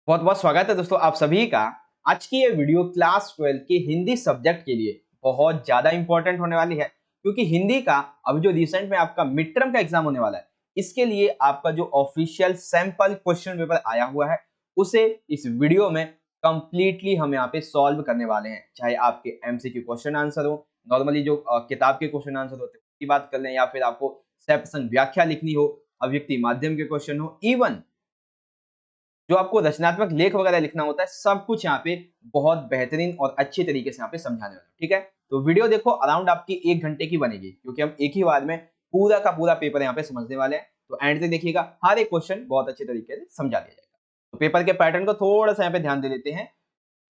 बहुत बहुत स्वागत है दोस्तों आप सभी का। आज की ये वीडियो क्लास 12 के हिंदी सब्जेक्ट के लिए बहुत ज्यादा इंपॉर्टेंट होने वाली है, क्योंकि हिंदी का अभी जो रिसेंट में आपका मिड टर्म का एग्जाम होने वाला है, इसके लिए आपका जो ऑफिशियल सैंपल क्वेश्चन पेपर आया हुआ है उसे इस वीडियो में कंप्लीटली हम यहाँ पे सॉल्व करने वाले हैं। चाहे आपके एमसीक्यू क्वेश्चन आंसर हो, नॉर्मली जो किताब के क्वेश्चन आंसर होते हैं उसकी बात कर लें, या फिर आपको सेप्शन व्याख्या लिखनी हो, अभिव्यक्ति माध्यम के क्वेश्चन हो, इवन जो आपको रचनात्मक लेख वगैरह लिखना होता है, सब कुछ यहाँ पे बहुत बेहतरीन और अच्छे तरीके से यहाँ पे समझाने वाला हूं। ठीक है, तो वीडियो देखो, अराउंड आपकी 1 घंटे की बनेगी, क्योंकि हम एक ही बार में पूरा का पूरा पेपर यहाँ पे समझने वाले हैं। तो एंड तक देखिएगा, हर एक क्वेश्चन बहुत अच्छे तरीके से समझा दिया जाएगा। तो पेपर के पैटर्न को थोड़ा सा यहाँ पे ध्यान दे लेते हैं।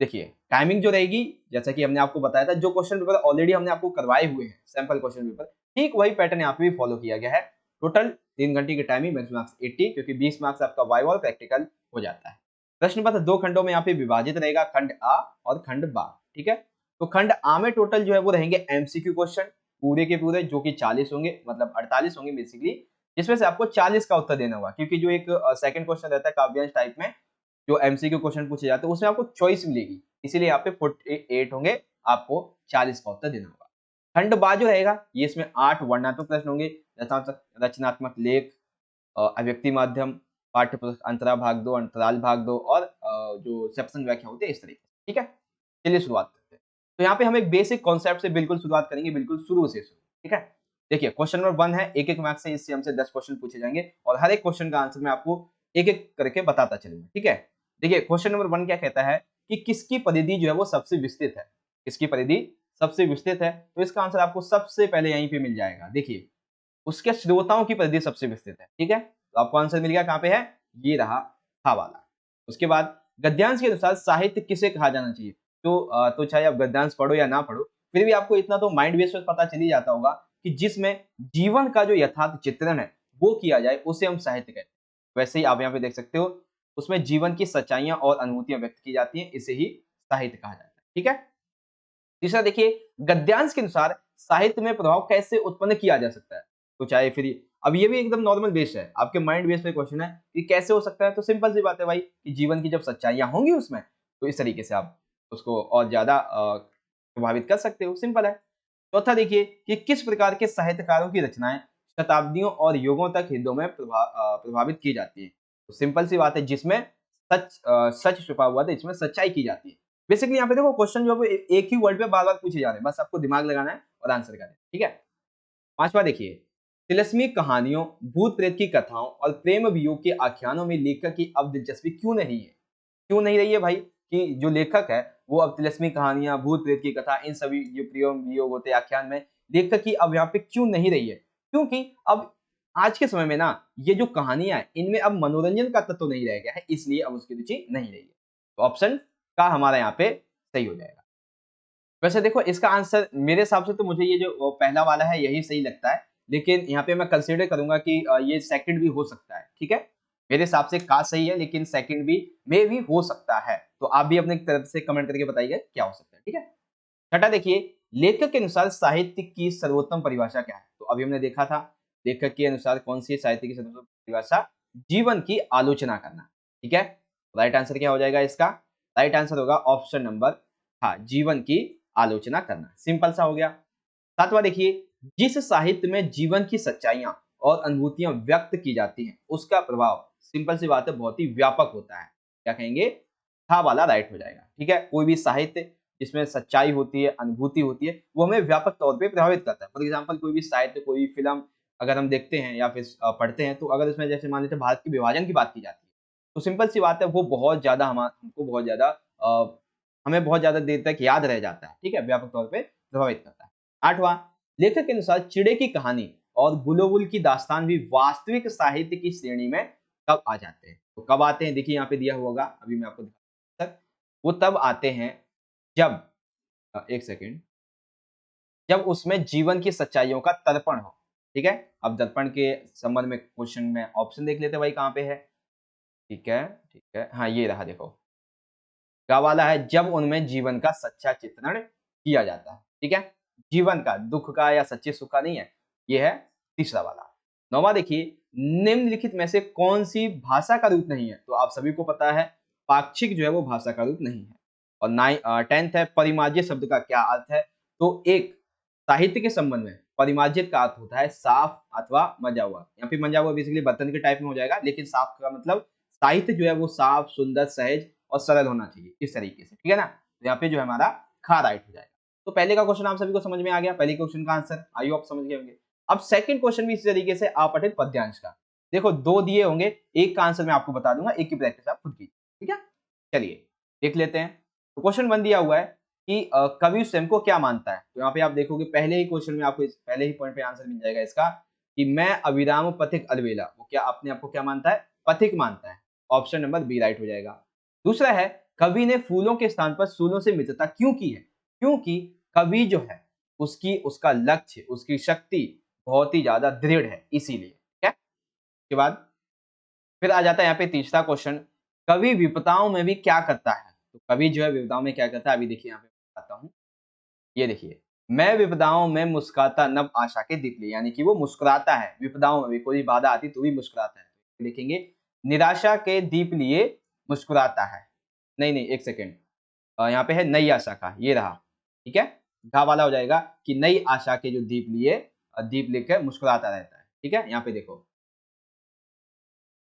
देखिए, टाइमिंग जो रहेगी, जैसा कि हमने आपको बताया था, जो क्वेश्चन पेपर ऑलरेडी हमने आपको करवाए हुए हैं सैंपल क्वेश्चन पेपर, ठीक वही पैटर्न यहाँ पे भी फॉलो किया गया है। टोटल 3 घंटे की टाइमिंग, मैक्सिमम मार्क्स 80, क्योंकि 20 मार्क्स आपका वाइवा और प्रैक्टिकल हो जाता है। प्रश्न पत्र 2 खंडों में यहाँ पे विभाजित रहेगा, खंड आ और खंड बा। ठीक है, तो खंड आ में टोटल जो है वो रहेंगे एमसीक्यू क्वेश्चन पूरे के पूरे, जो कि 40 होंगे, मतलब 48 होंगे बेसिकली, जिसमें से आपको 40 का उत्तर देना होगा। क्योंकि जो एक सेकंड क्वेश्चन रहता है काव्यांश टाइप में, जो एमसीक्यू क्वेश्चन पूछे जाते हैं, उसमें आपको चॉइस मिलेगी, इसीलिए यहाँ पे 48 होंगे, आपको 40 का उत्तर देना होगा। खंड बा जो रहेगा, ये इसमें 8 वर्णनात्मक प्रश्न होंगे, रचनात्मक लेख, अभिव्यक्ति माध्यम, पाठ्य पुस्तक अंतरा भाग 2, अंतराल भाग 2 और जो सेप्शन व्याख्या होती है, इस तरीके से। ठीक है, चलिए शुरुआत करते हैं। तो यहाँ पे हम एक बेसिक कॉन्सेप्ट से बिल्कुल शुरुआत करेंगे, बिल्कुल शुरू से शुरू। ठीक है, देखिए क्वेश्चन नंबर 1 है, एक एक मार्क्स से इससे हमसे 10 क्वेश्चन पूछे जाएंगे और हर एक क्वेश्चन का आंसर मैं आपको एक एक करके बताता चलूंगा। ठीक है, देखिए क्वेश्चन नंबर 1 क्या कहता है कि किसकी परिधि जो है वो सबसे विस्तृत है। किसकी परिधि सबसे विस्तृत है, तो इसका आंसर आपको सबसे पहले यहीं पे मिल जाएगा। देखिए, उसके श्रोताओं की परिधि सबसे विस्तृत है। ठीक है, तो आपको आंसर मिल गया, कहां पे है, ये रहा, था वाला। उसके बाद गद्यांश के अनुसार साहित्य किसे कहा जाना चाहिए। तो चाहे आप गद्यांश पढ़ो या ना पढ़ो, फिर भी आपको इतना तो माइंड बेस पर पता चल ही जाता होगा कि जिसमें जीवन का जो यथार्थ चित्रण है वो किया जाए, उसे हम साहित्य कहते हैं। वैसे ही आप यहाँ पे देख सकते हो, उसमें जीवन की सच्चाइयां और अनुभूतियां व्यक्त की जाती हैं, इसे ही साहित्य कहा जाता है। ठीक है, तीसरा देखिए, गद्यांश के अनुसार साहित्य में प्रभाव कैसे उत्पन्न किया जा सकता है। तो चाहे फिर अब ये भी एकदम नॉर्मल बेस्ड है, आपके माइंड बेस्ड पे क्वेश्चन है कि कैसे हो सकता है। तो सिंपल सी बात है भाई, कि जीवन की जब सच्चाइयां होंगी उसमें, तो इस तरीके से आप उसको और ज्यादा प्रभावित कर सकते हो, सिंपल है। चौथा देखिए कि किस प्रकार के साहित्यकारों की रचनाएं शताब्दियों और युगों तक हिंदुओं में प्रभावित की जाती है। तो सिंपल सी बात है, जिसमें सच छुपा हुआ था, इसमें सच्चाई की जाती है। बेसिकली यहाँ पे देखो, क्वेश्चन जो है एक ही वर्ड पे बार बार पूछे जा रहे हैं, बस आपको दिमाग लगाना है और आंसर करना है। ठीक है, पांचवा देखिए, तिलस्मी कहानियों, भूत प्रेत की कथाओं और प्रेम वियोग के आख्यानों में लेखक की अब दिलचस्पी क्यों नहीं है। क्यों नहीं रही है भाई, कि जो लेखक है वो अब तिलस्मी कहानियां, भूत प्रेत की कथा, इन सभी जो प्रेम वियोग होते हैं आख्यान में, लेखक की अब यहाँ पे क्यों नहीं रही है। क्योंकि अब आज के समय में ना, ये जो कहानियां हैं इनमें अब मनोरंजन का तत्व नहीं रह गया है, इसलिए अब उसकी रुचि नहीं रही है। तो ऑप्शन का हमारा यहाँ पे सही हो जाएगा। वैसे देखो, इसका आंसर मेरे हिसाब से तो मुझे ये जो पहला वाला है यही सही लगता है, लेकिन यहाँ पे मैं कंसीडर करूंगा कि ये सेकंड भी हो सकता है। ठीक है, मेरे हिसाब से का सही है, लेकिन सेकंड भी में भी हो सकता है। तो आप भी अपने तरफ से कमेंट करके बताइए क्या हो सकता है। ठीक है, छठा देखिए, लेखक के अनुसार साहित्य की सर्वोत्तम परिभाषा क्या है। तो अभी हमने देखा था, लेखक के अनुसार कौन सी साहित्य की सर्वोत्तम परिभाषा, जीवन की आलोचना करना। ठीक है, राइट आंसर क्या हो जाएगा इसका, राइट आंसर होगा ऑप्शन नंबर, हाँ, जीवन की आलोचना करना। सिंपल सा हो गया। सातवां देखिए, जिस साहित्य में जीवन की सच्चाइयां और अनुभूतियां व्यक्त की जाती हैं, उसका प्रभाव, सिंपल सी बात है, बहुत ही व्यापक होता है। क्या कहेंगे, था वाला राइट हो जाएगा। ठीक है, कोई भी साहित्य जिसमें सच्चाई होती है, अनुभूति होती है, वो हमें व्यापक तौर पे प्रभावित करता है। फॉर एग्जाम्पल, कोई भी साहित्य, कोई भी फिल्म अगर हम देखते हैं या फिर पढ़ते हैं, तो अगर उसमें जैसे मान लीजिए भारत के विभाजन की बात की जाती है, तो सिंपल सी बात है, वो बहुत ज्यादा हमको बहुत ज्यादा हमें बहुत ज्यादा देर तक याद रह जाता है। ठीक है, व्यापक तौर पे प्रभावित करता है। आठवां, लेखक के अनुसार चिड़े की कहानी और बुलबुल की दास्तान भी वास्तविक साहित्य की श्रेणी में कब आ जाते हैं। तो कब आते हैं, देखिए यहाँ पे दिया हुआ होगा, अभी मैं आपको दिखा, वो तब आते हैं जब, एक सेकेंड, जब उसमें जीवन की सच्चाइयों का तर्पण हो। ठीक है, अब दर्पण के संबंध में क्वेश्चन में ऑप्शन देख लेते हैं भाई, कहाँ पे है। ठीक है, ठीक है, हाँ ये रहा, देखो क्या वाला है, जब उनमें जीवन का सच्चा चित्रण किया जाता है। ठीक है, जीवन का, दुख का या सच्चे सुख का नहीं है, ये है तीसरा वाला। नौवां देखिए, निम्नलिखित में से कौन सी भाषा का रूप नहीं है। तो आप सभी को पता है, पाक्षिक जो है वो भाषा का रूप नहीं है। और 10th है परिमार्जित शब्द का क्या अर्थ है? तो एक साहित्य के संबंध में परिमार्जित का अर्थ होता है साफ अथवा मंजा हुआ। यहाँ पे मंजा हुआ बेसिकली बर्तन के टाइप में हो जाएगा, लेकिन साफ का मतलब साहित्य जो है वो साफ, सुंदर, सहज और सरल होना चाहिए इस तरीके से, ठीक है ना। तो यहाँ पे जो है हमारा खा राइट हो जाएगा। तो पहले का क्वेश्चन आप सभी को समझ में आ गया, पहले क्वेश्चन का आंसर आइयो आप समझ गए होंगे। अब सेकंड क्वेश्चन भी इसी तरीके से अपठित पद्यांश का। देखो 2 दिए होंगे, एक का आंसर मैं आपको बता दूंगा, एक की प्रैक्टिस आप खुद कीजिए, ठीक है। चलिए देख लेते हैं। तो क्वेश्चन 1 दिया हुआ है कि कवि स्वयं को क्या मानता है। तो यहाँ पे आप देखोगे पहले ही क्वेश्चन में आपको पहले ही पॉइंट पे आंसर मिल जाएगा इसका कि मैं अविराम पथिक अलबेला। वो क्या अपने आप को क्या मानता है? पथिक मानता है। ऑप्शन नंबर बी राइट हो जाएगा। दूसरा है कवि ने फूलों के स्थान पर सूलों से मित्रता क्यों की है? क्योंकि कवि जो है उसका लक्ष्य, उसकी शक्ति बहुत ही ज्यादा दृढ़ है, इसीलिए। ठीक है। उसके बाद फिर आ जाता है यहाँ पे तीसरा क्वेश्चन, कवि विपदाओं में भी क्या करता है? तो कवि जो है विपदाओं में क्या करता है, अभी देखिए यहाँ पे बताता हूँ। ये देखिए, मैं विपदाओं में मुस्कुराता नव आशा के दीप लिए, यानी कि वो मुस्कुराता है विपदाओं में भी, कोई बाधा आती तो भी मुस्कुराता है। लिखेंगे निराशा के दीप लिए मुस्कुराता है। नहीं नहीं एक सेकेंड, यहाँ पे है नई आशा का, ये रहा, ठीक है। घा वाला हो जाएगा कि नई आशा के जो दीप लिए, दीप लेकर मुस्कुराता रहता है, ठीक है। यहाँ पे देखो,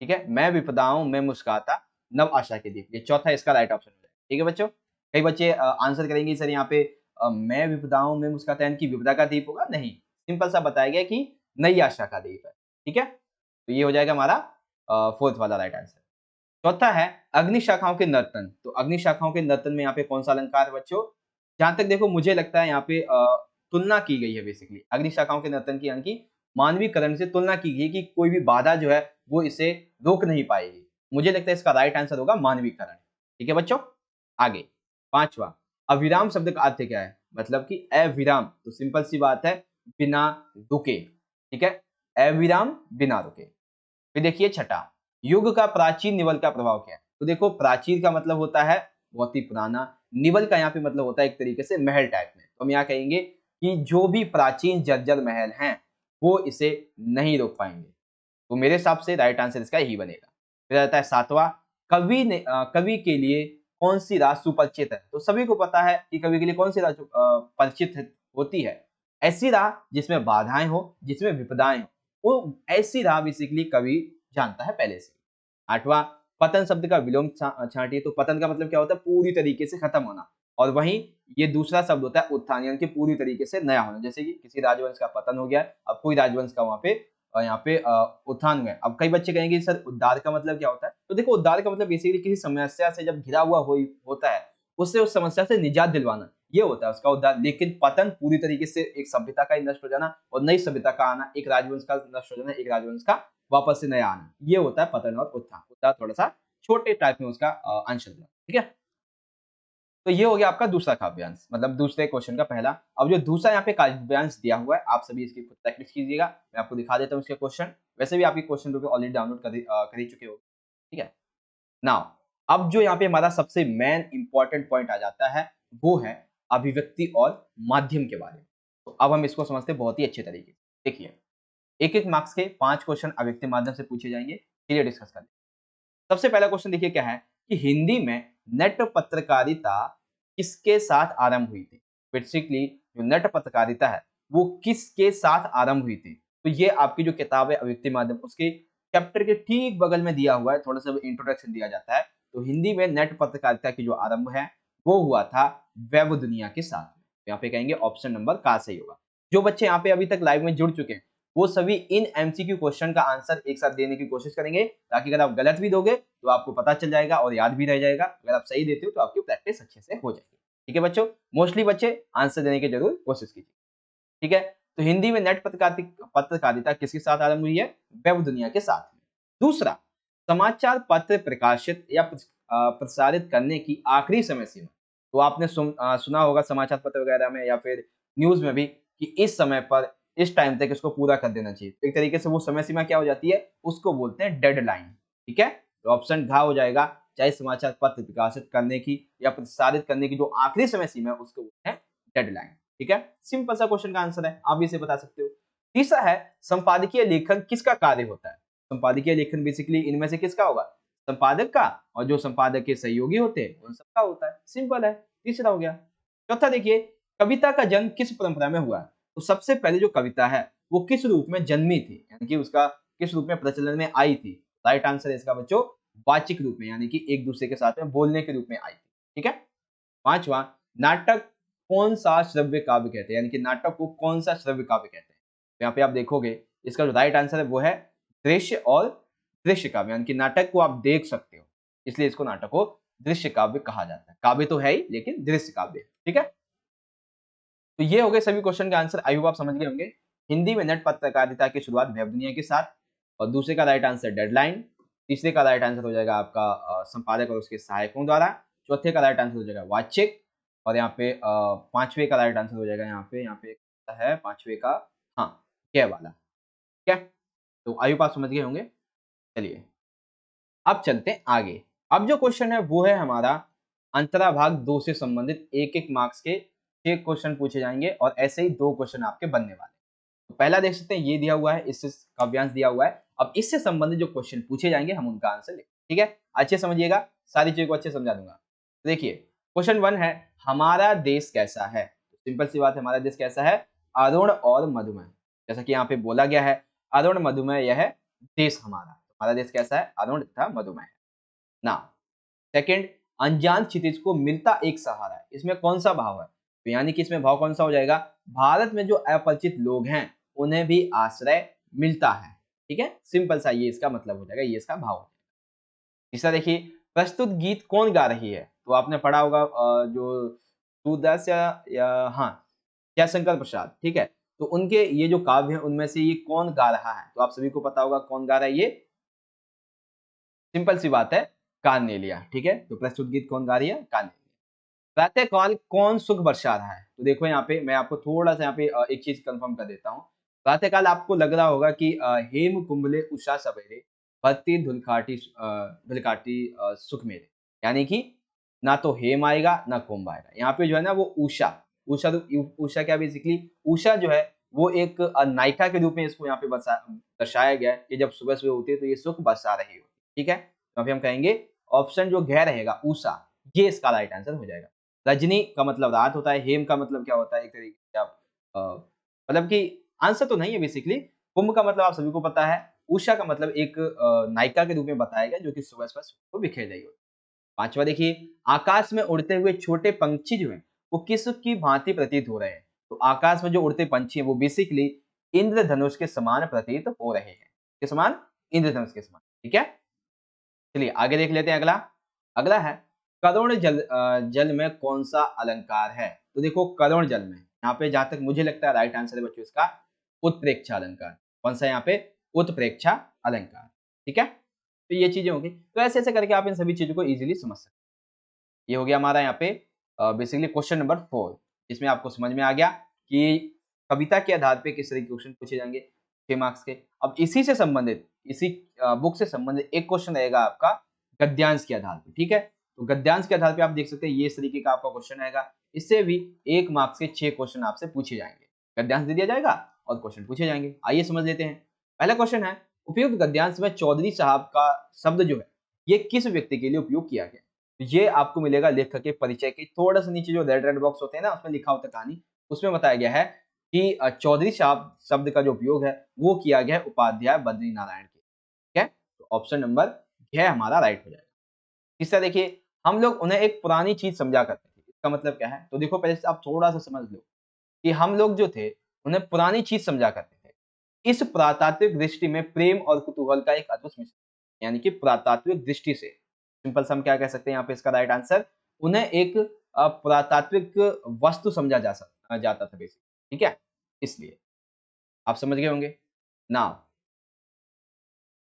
ठीक है, मैं विपदाओं में मुस्कुराता नव आशा के दीप, ये चौथा इसका राइट ऑप्शन है, ठीक है बच्चों। कई बच्चे आंसर करेंगे सर यहाँ पे मैं विपदाओं में मुस्कुराता है कि विपदा का दीप होगा, नहीं, सिंपल सा बताया गया कि नई आशा का दीप है, ठीक है। तो ये हो जाएगा हमारा फोर्थ वाला राइट आंसर। चौथा है अग्नि शाखाओं के नर्तन। तो अग्नि शाखाओं के नर्तन में यहाँ पे कौन सा अलंकार है बच्चों? जहां तक देखो मुझे लगता है यहाँ पे तुलना की गई है बेसिकली अग्नि शाखाओं के नर्तन की, यानी कि मानवीकरण से तुलना की गई कि कोई भी बाधा जो है वो इसे रोक नहीं पाएगी। मुझे लगता है इसका राइट आंसर होगा मानवीकरण, ठीक है बच्चों। आगे पांचवा, अविराम शब्द का अर्थ क्या है? मतलब कि अविराम, तो सिंपल सी बात है बिना रुके, ठीक है, अविराम बिना रुके। फिर देखिए छठा, युग का प्राचीन निवल का प्रभाव क्या है? तो देखो प्राचीन का मतलब होता है बहुत ही पुराना, निवल का यहाँ पे मतलब होता है एक तरीके से महल टाइप में। तो हम यहाँ कहेंगे कि जो भी प्राचीन जर्जर महल हैं वो इसे नहीं रोक पाएंगे। तो मेरे हिसाब से राइट आंसर इसका यही बनेगा। फिर आता है सातवां, कवि के लिए कौन सी राह सुपरिचित है? तो सभी को पता है कि कवि के लिए कौन सी राह परिचित होती है। ऐसी राह जिसमें बाधाएं हो, जिसमें विपदाएं हो, वो ऐसी राह बेसिकली कवि जानता है पहले से। आठवां, पतन शब्द का विलोम छांटिए। तो पतन का मतलब क्या होता है? पूरी तरीके से खत्म होना। और वहीं ये दूसरा शब्द होता है उत्थान, यानी कि पूरी तरीके से नया होना। जैसे कि किसी राजवंश का पतन हो गया, अब कोई राजवंश का वहां पे यहाँ पे उत्थान हुआ है। अब कई बच्चे कहेंगे सर उद्धार का मतलब क्या होता है? तो देखो उद्धार का मतलब बेसिकली किसी समस्या से जब घिरा हुआ होता है, उससे उस समस्या से निजात दिलवाना, ये होता है उसका उद्धार। लेकिन पतन पूरी तरीके से एक सभ्यता का ही नष्ट हो जाना और नई सभ्यता का आना, एक राजवंश का नष्ट हो जाना, एक राजवंश का वापस से नया आना, ये होता है पतन और उत्थान। उत्थान थोड़ा सा छोटे टाइप में उसका आंसर होगा, ठीक है। तो ये हो गया आपका दूसरा काव्यांश, मतलब दूसरे क्वेश्चन का पहला। अब जो दूसरा यहाँ पे काव्यांश दिया हुआ है, आप सभी इसकी खुद प्रैक्टिस कीजिएगा। मैं आपको दिखा देता हूँ इसके क्वेश्चन। वैसे भी आपकी क्वेश्चन पेपर ऑलरेडी डाउनलोड कर ही चुके हो, ठीक है। नाउ अब जो यहाँ पे हमारा सबसे मेन इंपॉर्टेंट पॉइंट आ जाता है वो है अभिव्यक्ति और माध्यम के बारे में। तो अब हम इसको समझते हैं बहुत ही अच्छे तरीके से। देखिए एक एक मार्क्स के 5 क्वेश्चन अभिव्यक्ति माध्यम से पूछे जाएंगे, चलिए डिस्कस कर लेते हैं। सबसे पहला क्वेश्चन देखिए क्या है कि हिंदी में नेट पत्रकारिता किसके साथ आरंभ हुई थी? बेसिकली जो नेट पत्रकारिता है वो किसके साथ आरंभ हुई थी? तो ये आपकी जो किताब है अभिव्यक्ति माध्यम, उसके चैप्टर के ठीक बगल में दिया हुआ है, थोड़ा सा इंट्रोडक्शन दिया जाता है। तो हिंदी में नेट पत्रकारिता की जो आरंभ है वो हुआ था वेब दुनिया के साथ। यहाँ पे कहेंगे ऑप्शन नंबर का सही होगा। जो बच्चे यहाँ पे अभी तक लाइव में जुड़ चुके हैं वो सभी इन एमसीक्यू क्वेश्चन का आंसर एक साथ देने की कोशिश करेंगे, ताकि अगर आप गलत भी दोगे तो आपको पता चल जाएगा और याद भी रह जाएगा। अगर आप सही देते हो तो आपकी प्रैक्टिस अच्छे से हो जाएगी, ठीक है बच्चों। मोस्टली बच्चे आंसर देने की जरूर कोशिश कीजिए, ठीक है। तो हिंदी में नेट पत्रकारिता किसके साथ आरंभ हुई है? वेब दुनिया के साथ में। दूसरा, समाचार पत्र प्रकाशित या प्रसारित करने की आखिरी समय सीमा। तो आपने सुना होगा समाचार पत्र वगैरह में या फिर न्यूज में भी कि इस समय पर इस टाइम तक इसको पूरा कर देना चाहिए। तो एक तरीके से वो समय सीमा क्या हो जाती है, उसको बोलते हैं डेडलाइन, ठीक है। तो ऑप्शन घ हो जाएगा, चाहे समाचार पत्र प्रकाशित करने की या प्रसारित करने की जो आखिरी समय सीमा है उसको बोलते हैं डेडलाइन, ठीक है। सिंपल सा क्वेश्चन का आंसर है, आप भी इसे बता सकते हो। तीसरा है संपादकीय लेखन किसका कार्य होता है? संपादकीय लेखन बेसिकली इनमें से किसका होगा? संपादक का और जो संपादक के सहयोगी होते हैं उन सबका होता है। सिंपल है। तीसरा हो गया। चौथा देखिए, कविता का जन्म किस परंपरा में हुआ? तो सबसे पहले जो कविता है वो किस रूप में जन्मी थी, यानी कि उसका किस रूप में प्रचलन में आई थी? राइट आंसर है इसका बच्चों वाचिक रूप में, यानी कि एक दूसरे के साथ में बोलने के रूप में आई थी। ठीक है। पांचवा, नाटक कौन सा श्रव्य काव्य कहते हैं, यानी कि नाटक को कौन सा श्रव्य काव्य कहते हैं? तो यहाँ पे आप देखोगे इसका जो राइट आंसर है वो है दृश्य और दृश्य काव्य, यानी कि नाटक को आप देख सकते हो, इसलिए इसको नाटक को दृश्य काव्य कहा जाता है। काव्य तो है ही लेकिन दृश्य काव्य। ठीक है। तो ये हो गए सभी क्वेश्चन के आंसर। आई होप आप समझ गए होंगे। हिंदी में नेट पत्रकारिता की शुरुआत वेब दुनिया के साथ, और दूसरे का राइट आंसर डेडलाइन, तीसरे का राइट आंसर हो जाएगा आपका संपादक और उसके सहायकों द्वारा, चौथे का राइट आंसर हो जाएगा वाचिक, और यहाँ पे पांचवे का राइट आंसर हो जाएगा यहाँ पे है पांचवे का, हाँ, क्या वाला। ठीक है। तो आई होप आप समझ गए होंगे। चलिए अब चलते हैं आगे। अब जो क्वेश्चन है वो है हमारा अंतरा भाग 2 से संबंधित एक एक मार्क्स के 6 क्वेश्चन पूछे जाएंगे, और ऐसे ही 2 क्वेश्चन आपके बनने वाले। तो पहला देख सकते हैं ये दिया हुआ है, इससे काव्यांश दिया हुआ है। अब इससे संबंधित जो क्वेश्चन पूछे जाएंगे हम उनका आंसर लिखें। ठीक है, अच्छे समझिएगा, सारी चीजों को अच्छे समझा दूंगा। तो देखिए क्वेश्चन 1 है, हमारा देश कैसा है? सिंपल सी बात है, हमारा देश कैसा है? अरुण और मधुमेह। जैसा कि यहाँ पे बोला गया है, अरुण मधुमेह यह देश हमारा। हमारा देश कैसा है? अरुण तथा मधुमेह। ना सेकंड, अनजान क्षितिज को मिलता एक सहारा है, इसमें कौन सा भाव है? तो यानी कि इसमें भाव कौन सा हो जाएगा? भारत में जो अपरिचित लोग हैं उन्हें भी आश्रय मिलता है। ठीक है, सिंपल सा ये इसका मतलब हो जाएगा, ये इसका भाव है। तीसरा देखिए, प्रस्तुत गीत कौन गा रही है? तो आपने पढ़ा होगा जो सूरदास या हाँ जयशंकर प्रसाद। ठीक है, तो उनके ये जो काव्य है उनमें से ये कौन गा रहा है? तो आप सभी को पता होगा कौन गा रहा है ये, सिंपल सी बात है, कार्नेलिया। ठीक है, तो प्रस्तुत गीत कौन गा रही है? कार्नेलिया। प्रातः काल कौन सुख बरसा रहा है? तो देखो यहाँ पे मैं आपको थोड़ा सा यहाँ पे एक चीज कंफर्म कर देता हूँ। प्रातः काल आपको लग रहा होगा कि हेम कुंभले उषा सवेरे भक्ति धुलकाटी सुख मेरे, यानी कि ना तो हेम आएगा ना कुंभ आएगा। यहाँ पे जो है ना वो उषा, उषा तो उषा क्या बेसिकली, उषा जो है वो एक नायिका के रूप में इसको यहाँ पे दर्शाया गया है कि जब सुबह सुबह होती है तो ये सुख बरसा रही होती है। ठीक है, तो अभी हम कहेंगे ऑप्शन जो घ रहेगा उषा, ये इसका राइट आंसर हो जाएगा। रजनी का मतलब रात होता है, हेम का मतलब क्या होता है, एक तरीके से आप मतलब कि आंसर तो नहीं है बेसिकली। कुंभ का मतलब आप सभी को पता है, उषा का मतलब एक नायिका के रूप में बताया गया जो कि सुबह सुबह को बिखेर रही होती है। पांचवा देखिए, आकाश में उड़ते हुए छोटे पंछी जो हैं वो किस की भांति प्रतीत हो रहे हैं? तो आकाश में जो उड़ते पंछी हैं वो बेसिकली इंद्रधनुष के समान प्रतीत हो रहे हैं। के समान? इंद्रधनुष के समान। ठीक है, चलिए आगे देख लेते हैं अगला। अगला है, करुण जल में कौन सा अलंकार है? तो देखो करुण जल में यहाँ पे जहां तक मुझे लगता है राइट आंसर है बच्चों इसका उत्प्रेक्षा अलंकार। कौन सा यहाँ पे? उत्प्रेक्षा अलंकार। ठीक है, तो ये चीजें होंगी, तो ऐसे ऐसे करके आप इन सभी चीजों को इजीली समझ सकते हैं। ये हो गया हमारा यहाँ पे बेसिकली क्वेश्चन नंबर 4, इसमें आपको समझ में आ गया कि कविता के आधार पे किस तरह के क्वेश्चन पूछे जाएंगे 6 मार्क्स के। अब इसी से संबंधित, इसी बुक से संबंधित एक क्वेश्चन रहेगा आपका गद्यांश के आधार पे। ठीक है, तो गद्यांश के आधार पे आप देख सकते हैं ये इस तरीके का आपका क्वेश्चन रहेगा। इससे भी 1 मार्क्स के 6 क्वेश्चन आपसे पूछे जाएंगे। गद्यांश दे दिया जाएगा और क्वेश्चन पूछे जाएंगे। आइए समझ लेते हैं। पहला क्वेश्चन है, उपयुक्त गद्यांश में चौधरी साहब का शब्द जो है ये किस व्यक्ति के लिए उपयोग किया गया? तो ये आपको मिलेगा लेखक के परिचय के थोड़ा सा नीचे जो रेड रेड बॉक्स होते हैं ना उसमें लिखा होता है कहानी, उसमें बताया गया है कि चौधरी साहब शब्द का जो उपयोग है वो किया गया है उपाध्याय बद्री नारायण के। ठीक है, तो ऑप्शन नंबर घ हमारा राइट हो जाएगा। तीसरा देखिए, हम लोग उन्हें एक पुरानी चीज समझा करते थे, इसका मतलब क्या है? तो देखो पहले से आप थोड़ा सा समझ लो कि हम लोग जो थे उन्हें पुरानी चीज समझा करते थे। इस पुरातात्विक दृष्टि में प्रेम और कुतूहल का एक अद्भुत मिश्रण, यानी कि पुरातात्विक दृष्टि से सिंपल से हम क्या कह सकते हैं यहाँ पे इसका राइट आंसर, उन्हें एक पुरातात्विक वस्तु समझा जाता था बेसिक। ठीक है, इसलिए आप समझ गए होंगे ना।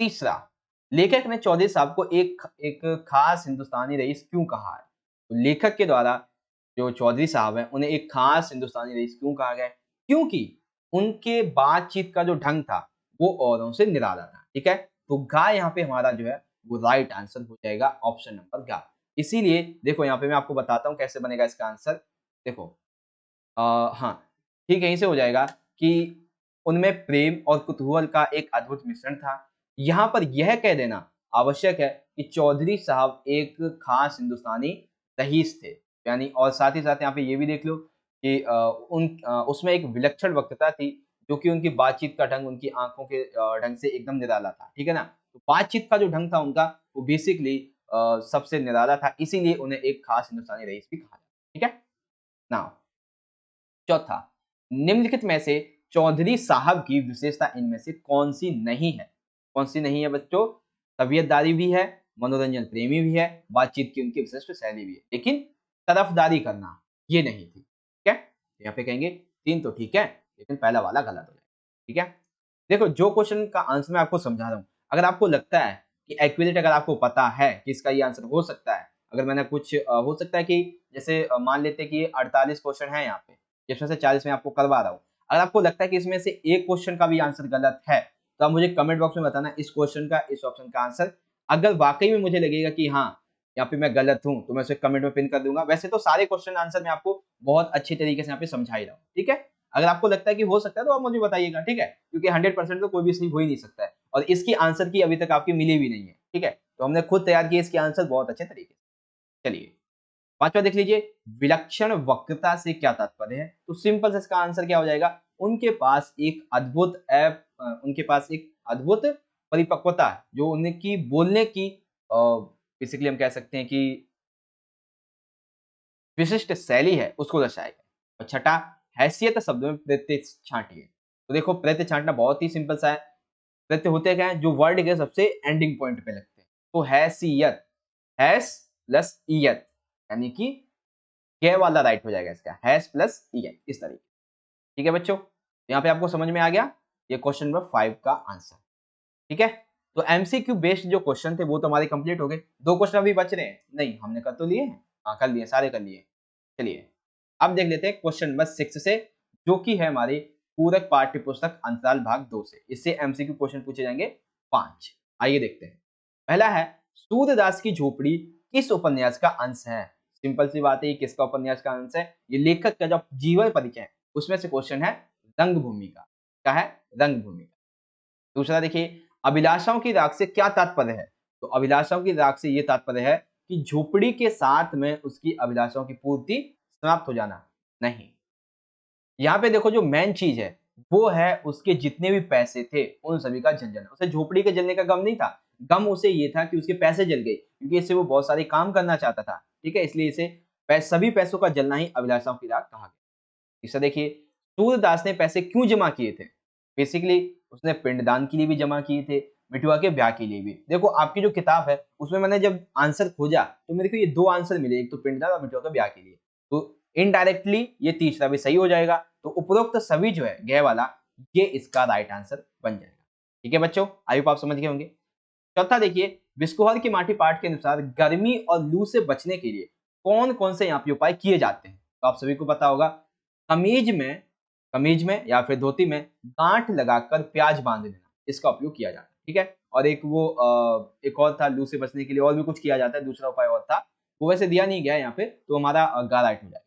तीसरा, लेखक ने चौधरी साहब को एक खास हिंदुस्तानी रईस क्यों कहा है? तो लेखक के द्वारा जो चौधरी साहब हैं उन्हें एक खास हिंदुस्तानी रईस क्यों कहा गया? क्योंकि उनके बातचीत का जो ढंग था वो औरों से निराला था। ठीक है, तो गा यहाँ पे हमारा जो है वो राइट आंसर हो जाएगा ऑप्शन नंबर गा। इसीलिए देखो यहाँ पे मैं आपको बताता हूँ कैसे बनेगा इसका आंसर। देखो हाँ, ठीक है, यहीं से हो जाएगा कि उनमें प्रेम और कुतूहल का एक अद्भुत मिश्रण था। यहाँ पर यह कह देना आवश्यक है कि चौधरी साहब एक खास हिंदुस्तानी रईस थे, यानी और साथ ही साथ यहाँ पे ये भी देख लो कि उसमें एक विलक्षण वक्तृता थी, जो कि उनकी बातचीत का ढंग, उनकी आँखों के ढंग से एकदम निराला था, ठीक है ना? तो बातचीत का जो ढंग था उनका, वो बेसिकली सबसे निराला था, इसीलिए उन्हें एक खास हिंदुस्तानी रईस भी कहा जाता है, ठीक है? नाउ चौथा, निम्नलिखित में से चौधरी साहब की विशेषता इनमें से कौन सी नहीं है? कौन सी नहीं है बच्चों? तबीयतदारी भी है, मनोरंजन प्रेमी भी है, बातचीत की उनकी विशिष्ट शैली भी है, लेकिन तरफदारी करना ये नहीं थी, ठीक है? यहाँ पे कहेंगे 3 तो ठीक है, लेकिन पहला वाला गलत हो जाएगा, ठीक है? देखो, जो क्वेश्चन का आंसर मैं आपको समझा रहा हूँ, अगर आपको लगता है कि एक्यूरेट, अगर आपको पता है कि इसका ये आंसर हो सकता है, अगर मैंने कुछ हो सकता है कि जैसे मान लेते हैं कि 48 क्वेश्चन है यहाँ पे, जिसमें से 40 मैं आपको करवा रहा हूँ। अगर आपको लगता है कि इसमें से एक क्वेश्चन का भी आंसर गलत है, तो आप मुझे कमेंट बॉक्स में बताना इस क्वेश्चन का, इस ऑप्शन का आंसर। अगर वाकई में मुझे लगेगा कि हाँ, यहाँ पे मैं गलत हूँ, तो मैं उसे कमेंट में पिन कर दूंगा। वैसे तो सारे क्वेश्चन आंसर मैं आपको बहुत अच्छी तरीके से यहाँ पे समझा ही रहा हूँ, ठीक है? अगर आपको लगता है कि हो सकता है, तो आप मुझे बताइएगा, ठीक है? क्योंकि 100% तो कोई भी सही हो ही नहीं सकता है, और इसकी आंसर की अभी तक आपकी मिली भी नहीं है, ठीक है? तो हमने खुद तैयार किया इसके आंसर बहुत अच्छे तरीके से। चलिए, पांचवा देख लीजिए, विलक्षण वक्रता से क्या तात्पर्य है? तो सिंपल से इसका आंसर क्या हो जाएगा? उनके पास एक अद्भुत परिपक्वता है, जो उनकी बोलने की बेसिकली हम कह सकते हैं कि विशिष्ट शैली है, उसको दर्शाएगा। और छठा, हैसियत शब्दों में प्रत्यय छांटिए। तो देखो, प्रत्यय छांटना बहुत ही सिंपल सा है। प्रत्यय होते क्या है? जो वर्ड के सबसे एंडिंग पॉइंट पे लगते हैं। तो हैसियत, हैस प्लस ईयत, यानी कि य वाला राइट हो जाएगा इसका, हैस प्लस ईयत, इस तरीके। ठीक है बच्चों, यहाँ पे आपको समझ में आ गया ये क्वेश्चन नंबर 5 का आंसर, ठीक है? तो एमसीक्यू बेस्ड जो क्वेश्चन थे वो तो हमारे कंप्लीट हो गए। 2 क्वेश्चन अभी बच रहे हैं। नहीं, हमने कर तो लिए हैं। हाँ, कर लिए, सारे कर लिए। चलिए, अब देख लेते हैं क्वेश्चन नंबर 6 से, जो कि है हमारी पूरक पाठ्य पुस्तक अंतराल भाग 2 से। इससे एमसीक्यू क्वेश्चन पूछे जाएंगे 5। आइए देखते हैं। पहला है, सूरदास की झोपड़ी किस उपन्यास का अंश है? सिंपल सी बात है, ये किसका उपन्यास का अंश है? ये लेखक का जो जीवन परिचय है उसमें से क्वेश्चन है, रंगभूमि का। क्या है? रंगभूमि का। दूसरा देखिए, अभिलाषाओं की राख से क्या तात्पर्य है? तो अभिलाषाओं की राख से ये तात्पर्य है कि झोपड़ी के साथ में उसकी अभिलाषाओं की पूर्ति समाप्त हो जाना नहीं। यहाँ पे देखो, जो मेन चीज है वो है उसके जितने भी पैसे थे उन सभी का जल जाना। उसे झोपड़ी के जलने का गम नहीं था, गम उसे ये था कि उसके पैसे जल गए, क्योंकि इससे वो बहुत सारे काम करना चाहता था, ठीक है? इसलिए इसे सभी पैसों का जलना ही अभिलाषाओं की राख कहा गया। तीसरा देखिए, सूरदास ने पैसे क्यों जमा किए थे? बेसिकली उसने पिंडदान के लिए भी जमा किए थे, बिटिया के ब्याह के लिए भी। देखो, आपकी जो किताब है उसमें मैंने जब आंसर खोजा तो मेरे को ये 2 आंसर मिले, एक तो पिंडदान और बिटिया के ब्याह के लिए। तो इनडायरेक्टली ये तीसरा भी सही हो जाएगा। तो उपरोक्त सभी जो है ग वाला, ये इसका राइट आंसर बन जाएगा। ठीक है बच्चों, आई होप आप समझ गए होंगे। चौथा देखिए, बिस्कोहर की माटी पाठ के अनुसार गर्मी और लू से बचने के लिए कौन कौन से यहाँ पे उपाय किए जाते हैं? तो आप सभी को पता होगा, कमीज में कमीज में या फिर धोती में गांठ लगाकर प्याज बांध देना, इसका उपयोग किया जाता है, ठीक है? और एक वो एक और था, लू से बचने के लिए और भी कुछ किया जाता है, दूसरा उपाय और था, वो वैसे दिया नहीं गया है यहाँ पे, तो हमारा गा राइट हो जाएगा।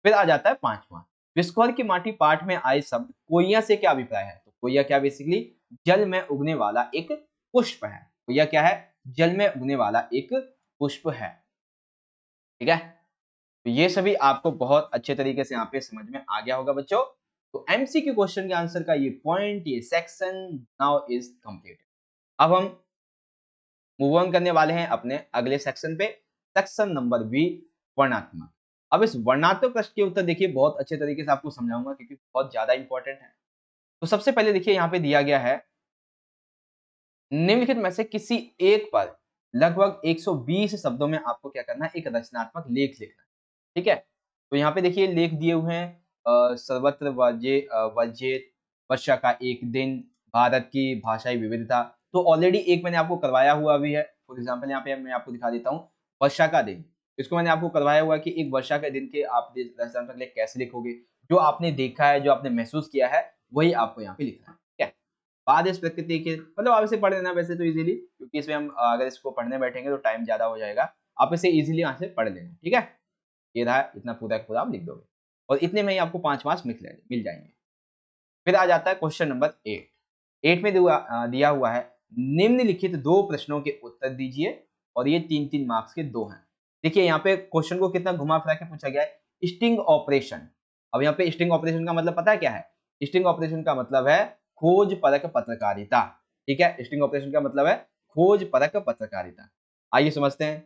फिर आ जाता है 5वां, विस्कोहर की माटी पाठ में आए शब्द कोइया से क्या अभिप्राय है? तो कोइया क्या? बेसिकली जल में उगने वाला एक पुष्प है। कोइया क्या है? जल में उगने वाला एक पुष्प है, ठीक है? तो ये सभी आपको बहुत अच्छे तरीके से यहाँ पे समझ में आ गया होगा बच्चों। तो एमसीक्यू क्वेश्चन के आंसर का ये पॉइंट, ये सेक्शन नाउ इज कंप्लीट। अब हम मूव ऑन करने वाले हैं अपने अगले सेक्शन पे, सेक्शन नंबर बी, वर्णात्मक। अब इस वर्णात्मक प्रश्न के उत्तर देखिए बहुत अच्छे तरीके से आपको समझाऊंगा, क्योंकि बहुत ज्यादा इंपॉर्टेंट है। तो सबसे पहले देखिए, यहाँ पे दिया गया है, निम्नलिखित में से किसी एक पर लगभग 120 शब्दों में आपको क्या करना है? एक रचनात्मक लेख लिखना है, ठीक है? तो यहाँ पे देखिए लेख दिए हुए हैं, सर्वत्र वर्जित, वर्षा का एक दिन, भारत की भाषाई विविधता। तो ऑलरेडी एक मैंने आपको करवाया हुआ भी है। फॉर एग्जाम्पल यहाँ पे मैं आपको दिखा देता हूँ, वर्षा का दिन। इसको मैंने आपको करवाया हुआ कि एक वर्षा के दिन के आप रचनात्मक लेख कैसे लिखोगे। जो आपने देखा है, जो आपने महसूस किया है, वही आपको यहाँ पे लिखना है, ठीक है? बाद इस प्रकृति के, मतलब आप इसे पढ़ लेना वैसे तो इजीली, क्योंकि इसमें हम अगर इसको पढ़ने बैठेंगे तो टाइम ज्यादा हो जाएगा। आप इसे इजीली यहाँ से पढ़ लेना, ठीक है? ये रहा, इतना पूरा का पूरा आप लिख दोगे, और इतने में ही आपको 5 मार्क्स मिल जाएंगे। फिर आ जाता है क्वेश्चन नंबर 8। 8 में दिया हुआ है, निम्नलिखित 2 प्रश्नों के उत्तर दीजिए और ये 3-3 मार्क्स के 2 हैं। देखिए यहाँ पे क्वेश्चन को कितना घुमा फिरा के पूछा गया है, स्टिंग ऑपरेशन। अब यहाँ पे स्टिंग ऑपरेशन का मतलब पता है क्या है? स्टिंग ऑपरेशन का मतलब है खोज परख पत्रकारिता। ठीक है, स्टिंग ऑपरेशन का मतलब है खोज परख पत्रकारिता। आइए समझते हैं।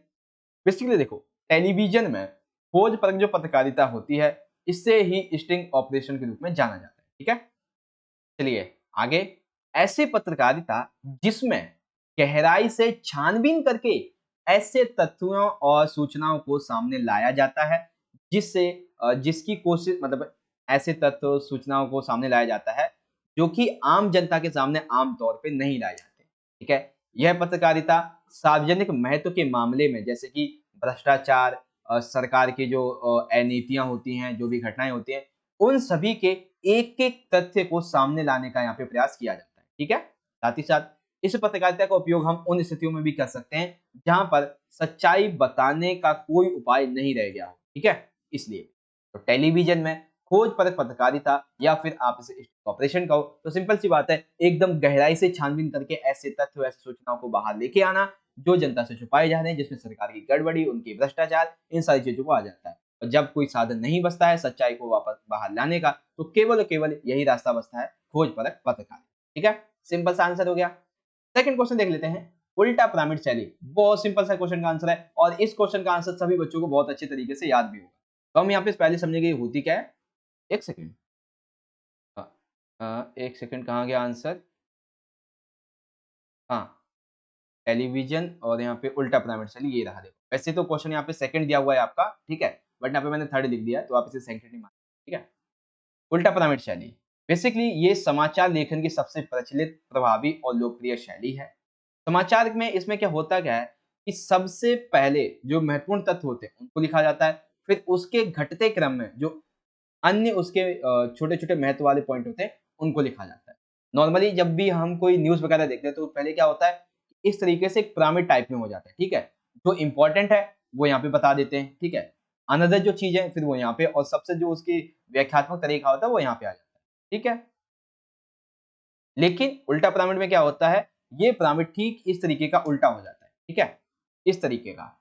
बेसिकली देखो, टेलीविजन में खोज परख जो पत्रकारिता होती है, इससे ही स्टिंग ऑपरेशन के रूप में जाना जाता है। ठीक है, चलिए आगे। ऐसी पत्रकारिता जिसमें गहराई से छानबीन करके ऐसे तथ्यों और सूचनाओं को सामने लाया जाता है जिससे जिसकी कोशिश मतलब ऐसे तथ्य सूचनाओं को सामने लाया जाता है जो कि आम जनता के सामने आम तौर पे नहीं लाए जाते। ठीक है, यह पत्रकारिता सार्वजनिक महत्व के मामले में जैसे कि भ्रष्टाचार, सरकार की जो अनीतियां होती हैं, जो भी घटनाएं होती हैं, उन सभी के एक-एक तथ्य को सामने लाने का यहाँ पे प्रयास किया जाता है। ठीक है? साथ ही साथ इस पत्रकारिता का उपयोग हम उन स्थितियों में भी कर सकते हैं जहां पर सच्चाई बताने का कोई उपाय नहीं रह गया हो। ठीक है? इसलिए तो टेलीविजन में खोज परख पत्रकारिता या फिर आप इसे ऑपरेशन कहो तो सिंपल सी बात है, एकदम गहराई से छानबीन करके ऐसे तथ्य, ऐसी सूचनाओं को बाहर लेके आना जो जनता से छुपाए जा रहे हैं, जिसमें सरकार की गड़बड़ी, उनकी भ्रष्टाचार, इन सारी चीजों को आ जाता है। और जब कोई साधन नहीं बचता है सच्चाई को वापस बाहर लाने का, तो केवल और केवल यही रास्ता बचता है, खोज परख पत्रकार। ठीक है, सिंपल सा आंसर हो गया। सेकंड क्वेश्चन देख लेते हैं, उल्टा पिरामिड शैली। बहुत सिंपल सा क्वेश्चन का आंसर है और इस क्वेश्चन का आंसर सभी बच्चों को बहुत अच्छे तरीके से याद भी होगा। तो हम यहाँ पे पहले समझेंगे ये होती क्या है। एक सेकंड, एक सेकंड, कहाँ गया आंसर? हाँ, टेलीविजन और यहाँ पे उल्टा पिरामिड शैली, ये रहा देखो। वैसे तो क्वेश्चन यहाँ पे सेकंड दिया हुआ है आपका, ठीक है, बट यहाँ पे मैंने थर्ड लिख दिया है तो आप इसे सेकंड ही मान, ठीक है। उल्टा पिरामिड शैली बेसिकली ये समाचार लेखन की सबसे प्रचलित, प्रभावी और लोकप्रिय शैली है। समाचार में इसमें क्या होता क्या है कि सबसे पहले जो महत्वपूर्ण तथ्य होते हैं उनको लिखा जाता है, फिर उसके घटते क्रम में जो अन्य उसके छोटे-छोटे महत्व वाले पॉइंट होते हैं उनको लिखा जाता है। नॉर्मली जब भी हम कोई न्यूज़ वगैरह देखते हैं तो पहले क्या होता है, इस तरीके से एक पिरामिड टाइप में हो जाता है, ठीक है? जो इम्पोर्टेंट है वो यहाँ पे बता देते हैं, ठीक है? अनदर जो चीज़ है फिर वो यहाँ पे, और सबसे जो उसकी व्याख्यात्मक तरीका होता है वो यहाँ पे आ जाता है, ठीक है? लेकिन उल्टा पिरामिड में क्या होता है, ये पिरामिड ठीक इस तरीके का उल्टा हो जाता है, ठीक है? इस तरीके का,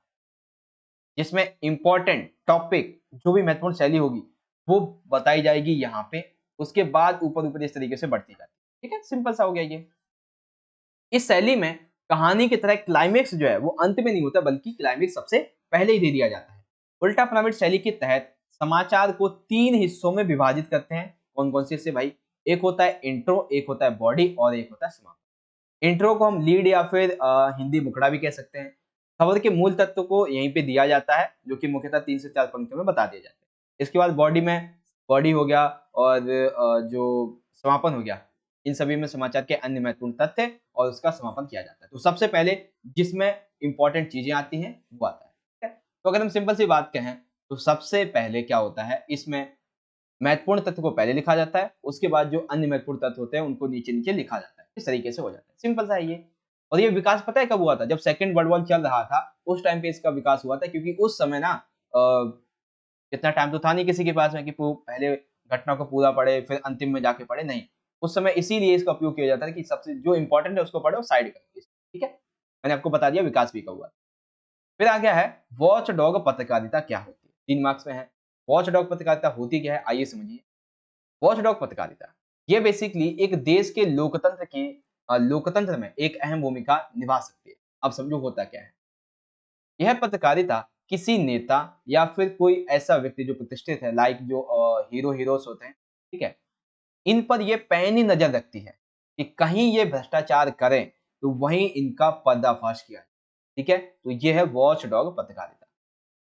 जिसमें इम्पोर्टेंट टॉपिक जो भी महत्वपूर्ण शैली होगी, वो बताई जाएगी यहाँ पे, उसके बाद ऊपर-ऊपर इस तरीके से बढ़ती जाती है, ठीक है? सिंपल सा हो गया ये। इस शैली में कहानी की तरह क्लाइमेक्स जो है वो अंत में नहीं होता, बल्कि क्लाइमेक्स सबसे पहले ही दे दिया जाता है। उल्टा पिरामिड शैली के तहत समाचार को 3 हिस्सों में विभाजित करते हैं। कौन-कौन से हिस्से भाई? एक होता है इंट्रो, एक होता है बॉडी और एक होता है समापन। इंट्रो को हम लीड या फिर हिंदी मुखड़ा भी कह सकते हैं। खबर के मूल तत्व को यहीं पे दिया जाता है, जो कि मुख्यतः 3 से 4 पंक्तियों में बता दिए जाते हैं। इसके बाद बॉडी में बॉडी हो गया और जो समापन हो गया, इन सभी में समाचार के अन्य महत्वपूर्ण तथ्य और उसका समापन किया जाता है। तो सबसे पहले जिसमें इम्पोर्टेंट चीजें आती हैं वो आता है, ठीक है? तो अगर हम सिंपल सी बात कहें तो सबसे पहले क्या होता है, इसमें महत्वपूर्ण तथ्य को पहले लिखा जाता है, उसके बाद जो अन्य महत्वपूर्ण तथ्य होते हैं उनको नीचे-नीचे लिखा जाता है। इस तरीके से हो जाता है। सिंपल सा है ये। और ये विकास पता है कब हुआ था? जब सेकंड वर्ल्ड वॉर चल रहा था, उस टाइम पे इसका विकास हुआ था, क्योंकि उस समय ना इतना टाइम तो था नहीं किसी के पास में कि पहले घटना को पूरा पढ़े फिर अंतिम में जाके पढ़े, नहीं। उस समय इसीलिए इसका उपयोग किया जाता है कि सबसे जो इम्पोर्टेंट है उसको पढ़ो, साइड करो। ठीक है? मैंने आपको बता दिया विकास भी कब हुआ। फिर आ गया है वॉच डॉग पत्रकारिता क्या होती है? 3 मार्क्स में है। वॉच डॉग पत्रकारिता होती क्या है? आइए समझिए। वॉचडॉग पत्रकारिता ये बेसिकली एक देश के लोकतंत्र में एक अहम भूमिका निभा सकती है। अब समझो होता क्या है। यह पत्रकारिता किसी नेता या फिर कोई ऐसा व्यक्ति जो प्रतिष्ठित है, लाइक जो हीरो हीरोज होते हैं, ठीक है, इन पर ये पैनी नजर रखती है कि कहीं ये भ्रष्टाचार करें तो वहीं इनका पर्दाफाश किया जाए। ठीक है, तो ये है वॉच डॉग पत्रकारिता।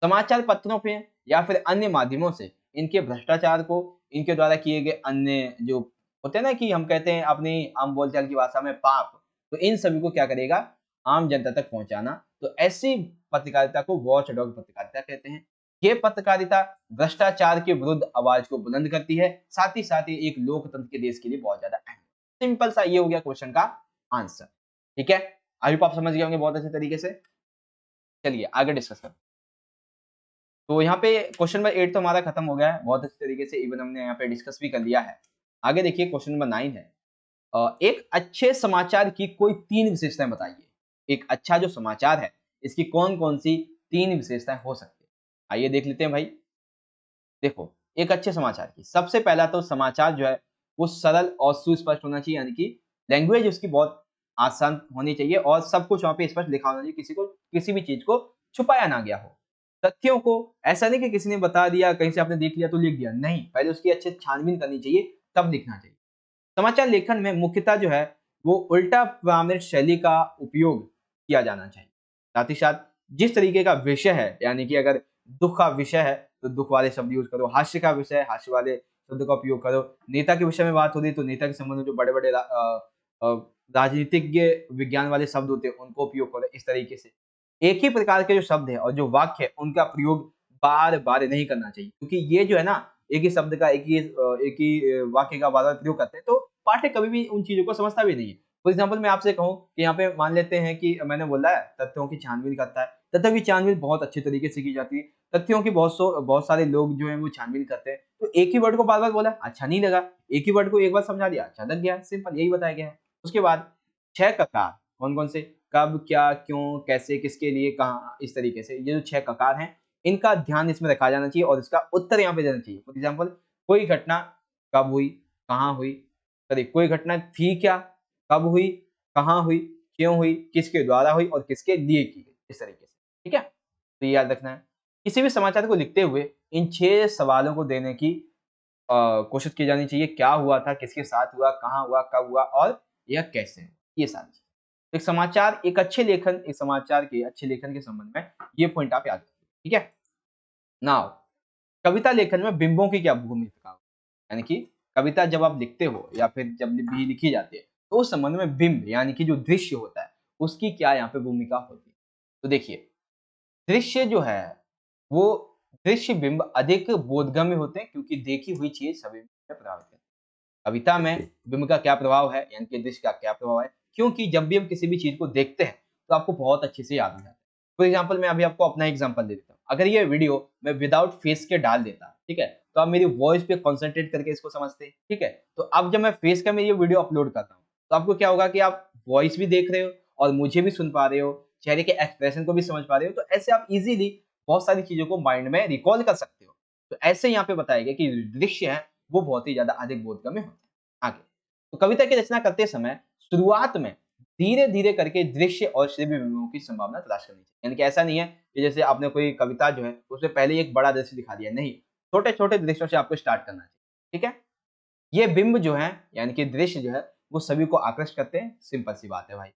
समाचार पत्रों पे या फिर अन्य माध्यमों से इनके भ्रष्टाचार को, इनके द्वारा किए गए अन्य जो होते हैं ना, कि हम कहते हैं अपनी आम बोलचाल की भाषा में पाप, तो इन सभी को क्या करेगा, आम जनता तक पहुंचाना। तो ऐसी पत्रकारिता को वॉच डॉग पत्रकारिता कहते हैं। ये पत्रकारिता भ्रष्टाचार के विरुद्ध आवाज को बुलंद करती है, साथ ही एक लोकतंत्र के देश के लिए बहुत ज्यादा अहम। सिंपल सा ये हो गया क्वेश्चन का आंसर। ठीक है, आई होप आप समझ गए होंगे बहुत अच्छे तरीके से। चलिए आगे डिस्कस करते हैं। तो यहाँ पे क्वेश्चन नंबर 8 तो हमारा खत्म हो गया है बहुत अच्छे तरीके से, इवन हमने यहाँ पे डिस्कस भी कर लिया है। आगे देखिए क्वेश्चन नंबर 9 है। एक अच्छे समाचार की कोई 3 विशेषताएँ बताइए। एक अच्छा जो समाचार है, इसकी कौन-कौन सी 3 विशेषताएँ हो सकती हैं? आइए देख लेते हैं भाई। देखो, एक अच्छे समाचार की सबसे पहला तो समाचार जो है, वो सरल और सुस्पष्ट होना चाहिए, यानी कि लैंग्वेज उसकी बहुत आसान होनी चाहिए और सब कुछ वहाँ पे स्पष्ट लिखा होना चाहिए, किसी को किसी भी चीज़ को छुपाया ना गया हो। तथ्यों को ऐसा नहीं कि किसी ने बता दिया, कहीं से आपने देख लिया तो लिख दिया, नहीं, पहले उसकी अच्छे से छानबीन करनी चाहिए, तब लिखना चाहिए। समाचार लेखन में मुख्यतः जो है, वो उल्टा प्रमाणित शैली का उपयोग किया जाना चाहिए। साथ ही साथ जिस तरीके का विषय है, यानी कि अगर दुःख का विषय है, तो दुःख वाले शब्द यूज़ करो, हास्य का विषय है, हास्य वाले शब्दों का उपयोग करो, नेता के विषय में बात हो रही है, तो नेता के संबंध में जो बड़े-बड़े राजनीतिज्ञ विज्ञान वाले शब्द होते हैं, उनको उपयोग करो इस तरीके से। एक ही प्रकार के जो शब्द हैं और जो वाक्य है, उनका प्रयोग बार-बार नहीं करना चाहिए, क्योंकि ये जो है ना, एक ही शब्द का एक ही वाक्य का बार-बार प्रयोग करते हैं, तो पाठक कभी भी उन चीज़ों को समझता भी नहीं है। फॉर एग्ज़ाम्पल मैं आपसे कहूँ कि यहाँ पे मान लेते हैं कि मैंने बोला है तथ्यों की छानबीन करता है। तथ्यों की छानबीन बहुत अच्छे तरीके से की जाती है। तथ्यों की बहुत सारे लोग जो हैं वो छानबीन करते हैं। तो एक ही वर्ड को बार-बार बोला, अच्छा नहीं लगा। एक ही वर्ड को एक बार समझा दिया, अच्छा लग गया, सिंपल यही बताया गया है। उसके बाद 6 ककार कौन-कौन से? कब, क्या, क्यों, कैसे, किसके लिए, कहाँ, इस तरीके से ये जो 6 ककार हैं, इनका ध्यान इसमें रखा जाना चाहिए और इसका उत्तर यहाँ पे देना चाहिए। फॉर एग्ज़ाम्पल कोई घटना कब हुई, कहाँ हुई? सॉरी, कोई घटना थी क्या? कब हुई? कहाँ हुई? क्यों हुई? किसके द्वारा हुई और किसके लिए की गई? इस तरीके से, ठीक है? तो ये याद रखना है। किसी भी समाचार को लिखते हुए इन 6 सवालों को देने की कोशिश की जानी चाहिए। क्या हुआ था? किसके साथ हुआ? कहाँ हुआ? कब हुआ? और यह कैसे हुआ? ये सारी चीज़ें। एक समाचार के अच्छे लेखन के संबंध में ये पॉइंट आप याद रखिए, ठीक है? नाउ कविता लेखन में बिंबों की क्या भूमिका है? यानी कि कविता जब आप लिखते हो या फिर जब भी लिखी जाती है, तो उस संबंध में बिंब यानी कि जो दृश्य होता है, उसकी क्या यहाँ पे भूमिका होती है? तो देखिए, दृश्य जो है, वो दृश्य बिंब अधिक बोधगम्य होते हैं, क्योंकि देखी हुई चीज़ सभी में प्रभावित करती है। कविता में बिंब का क्या प्रभाव है, यानी कि दृश्य का क्या प्रभाव है? क्योंकि जब भी हम किसी भी चीज़ को देखते हैं, तो आपको बहुत अच्छे से याद हो जाता है। फॉर एग्ज़ाम्पल मैं अभी आपको अपना एग्ज़ाम्पल दे देता हूँ। अगर ये वीडियो मैं विदाउट फेस के डाल देता, ठीक है? तो आप मेरी वॉइस पे कंसंट्रेट करके इसको समझते, ठीक है? तो अब जब मैं फेस का मैं ये वीडियो अपलोड करता हूँ, तो आपको क्या होगा कि आप वॉइस भी देख रहे हो और मुझे भी सुन पा रहे हो, चेहरे के एक्सप्रेशन को भी समझ पा रहे हो, तो ऐसे आप इज़िली बहुत सारी चीज़ों को माइंड में रिकॉल कर सकते हो। तो ऐसे यहाँ पे बताया गया कि दृश्य है, वो बहुत ही ज़्यादा अधिक बोधगम्य होते हैं। आगे, तो कविता की रचना करते समय शुरुआत में धीरे-धीरे करके दृश्य और श्रव्य बिंबों की संभावना तलाश करनी चाहिए। यानी कि ऐसा नहीं है कि जैसे आपने कोई कविता जो है, उसमें पहले ही एक बड़ा दृश्य दिखा दिया, नहीं, छोटे-छोटे दृश्यों से आपको स्टार्ट करना चाहिए, ठीक है? ये बिंब जो हैं, यानी कि दृश्य जो है, वो सभी को आकृष्ट करते हैं, सिंपल सी बात है भाई।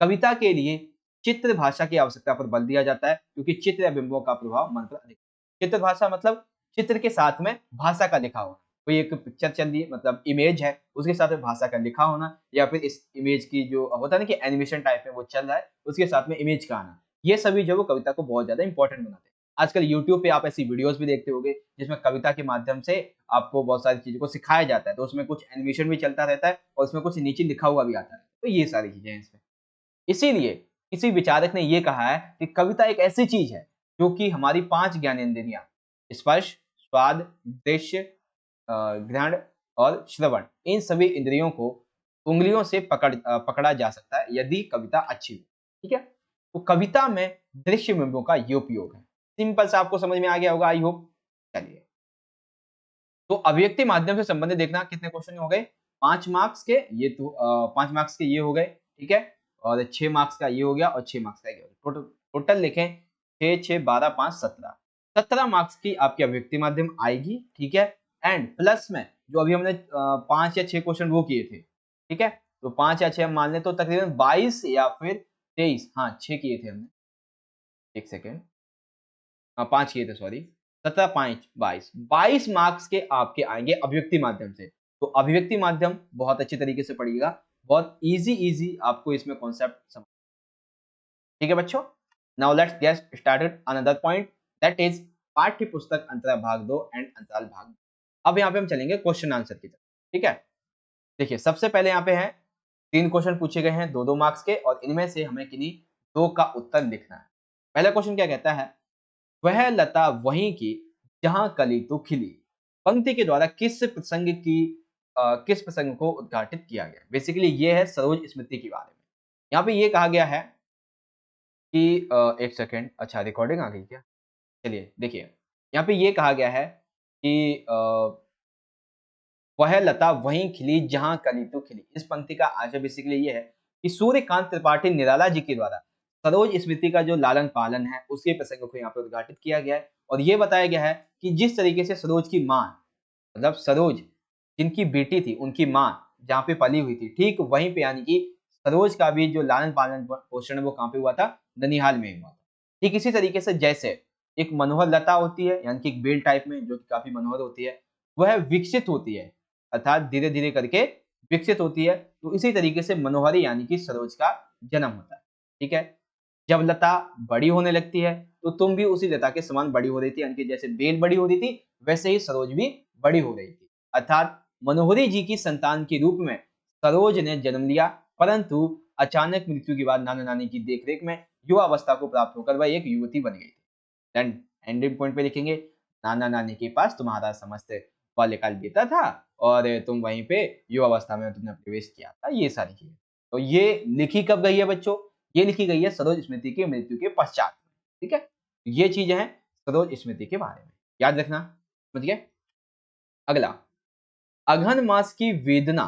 कविता के लिए चित्र भाषा की आवश्यकता पर बल दिया जाता है, क्योंकि चित्र या बिंबों का प्रभाव मन पर अधिक। चित्र भाषा मतलब चित्र के साथ में भाषा का लिखा होना। कोई एक पिक्चर चल रही है, मतलब इमेज है, उसके साथ में भाषा का लिखा होना, या फिर इस इमेज की जो होता है ना कि एनिमेशन टाइप में वो चल रहा है, उसके साथ में इमेज का आना। ये सभी जो है वो कविता को बहुत ज़्यादा इंपॉर्टेंट बनाते हैं। आजकल यूट्यूब पे आप ऐसी वीडियोज़ भी देखते होंगे, जिसमें कविता के माध्यम से आपको बहुत सारी चीज़ों को सिखाया जाता है। तो उसमें कुछ एनिमेशन भी चलता रहता है और उसमें कुछ नीचे लिखा हुआ भी आता है। तो ये सारी चीज़ें हैं इसमें। इसीलिए किसी विचारक ने ये कहा है कि कविता एक ऐसी चीज है जो कि हमारी 5 ज्ञानेंद्रियां स्पर्श, स्वाद, दृश्य, ग्रहण और श्रवण, इन सभी इंद्रियों को उंगलियों से पकड़ा जा सकता है यदि कविता अच्छी हो। ठीक है? तो कविता में दृश्य बिंबों का ये उपयोग है। सिंपल सा आपको समझ में आ गया होगा, आई होप। चलिए, तो अभिव्यक्ति माध्यम से संबंधित देखना कितने क्वेश्चन हो गए? 5 मार्क्स के, ये तो 5 मार्क्स के ये हो गए, ठीक है? और 6 मार्क्स का ये हो गया और 6 मार्क्स का ये हो गया। टोटल टोटल लिखें 6, 6, 12, 5, 17। 17 मार्क्स की आपकी अभिव्यक्ति माध्यम आएगी, ठीक है? एंड प्लस में जो अभी हमने 5 या 6 क्वेश्चन वो किए थे, ठीक है? तो 5 या 6 हम मान लें, तो तकरीबन 22 या फिर 23, हाँ 6 किए थे हमने। 1 सेकंड, 5 किए थे, सॉरी। 17 5 22, 22 मार्क्स के आपके आएँगे अभिव्यक्ति माध्यम से। तो अभिव्यक्ति माध्यम बहुत अच्छे तरीके से पढ़िएगा। बहुत ईज़ी आपको इसमें कॉन्सेप्ट समझ, ठीक है बच्चों? Now let's get started another point, that is पाठ्य पुस्तक अंतरा भाग 2 एंड अंतराल भाग 2। अब यहाँ पे हम चलेंगे क्वेश्चन आंसर की तरफ, ठीक है? देखिए, सबसे पहले यहाँ पे है 3 क्वेश्चन पूछे गए हैं 2-2 मार्क्स के, और इनमें से हमें किन्हीं 2 का उत्तर लिखना है। पहला क्वेश्चन क्या कहता है? वह लता वहीं की जहां कली तो खिली, पंक्ति के द्वारा किस प्रसंग की किस प्रसंग को उद्घाटित किया गया? बेसिकली ये है सरोज स्मृति के बारे में। यहाँ पे ये कहा गया है कि एक सेकंड, अच्छा रिकॉर्डिंग आ गई क्या? चलिए देखिए, यहाँ पे ये कहा गया है कि वह लता वहीं खिली जहाँ कली तो खिली। इस पंक्ति का आशय बेसिकली ये है कि सूर्यकांत त्रिपाठी निराला जी के द्वारा सरोज स्मृति का जो लालन पालन है उसके प्रसंग को यहाँ पे उद्घाटित किया गया है और ये बताया गया है कि जिस तरीके से सरोज की माँ, मतलब सरोज जिनकी बेटी थी उनकी माँ जहाँ पे पली हुई थी, ठीक वहीं पे यानी कि सरोज का भी जो लालन पालन पोषण वो कहाँ पे हुआ था? ननिहाल में हुआ था। ठीक इसी तरीके से जैसे एक मनोहर लता होती है यानी कि एक बेल टाइप में जो कि काफी मनोहर होती है, वह विकसित होती है अर्थात धीरे धीरे करके विकसित होती है, तो इसी तरीके से मनोहरी यानी कि सरोज का जन्म होता है। ठीक है, जब लता बड़ी होने लगती है तो तुम भी उसी लता के समान बड़ी हो रही थी, यानी कि जैसे बेल बड़ी हो रही थी वैसे ही सरोज भी बड़ी हो रही थी, अर्थात मनोहरी जी की संतान के रूप में सरोज ने जन्म लिया, परंतु अचानक मृत्यु के बाद नाना नानी की देखरेख में युवावस्था को प्राप्त होकर वह एक युवती बन गई थी। देन एंडिंग पॉइंट पे लिखेंगे, नाना नानी के पास तुम्हारा समस्त बाल्यकाल बीता था और तुम वहीं पे युवावस्था में तुमने प्रवेश किया था, ये सारी चीजें। तो ये लिखी कब गई है बच्चों? ये लिखी गई है सरोज स्मृति की मृत्यु के पश्चात। ठीक है, ये चीजें हैं सरोज स्मृति के बारे में, याद रखना। समझ गए? अगला, अघन मास की वेदना।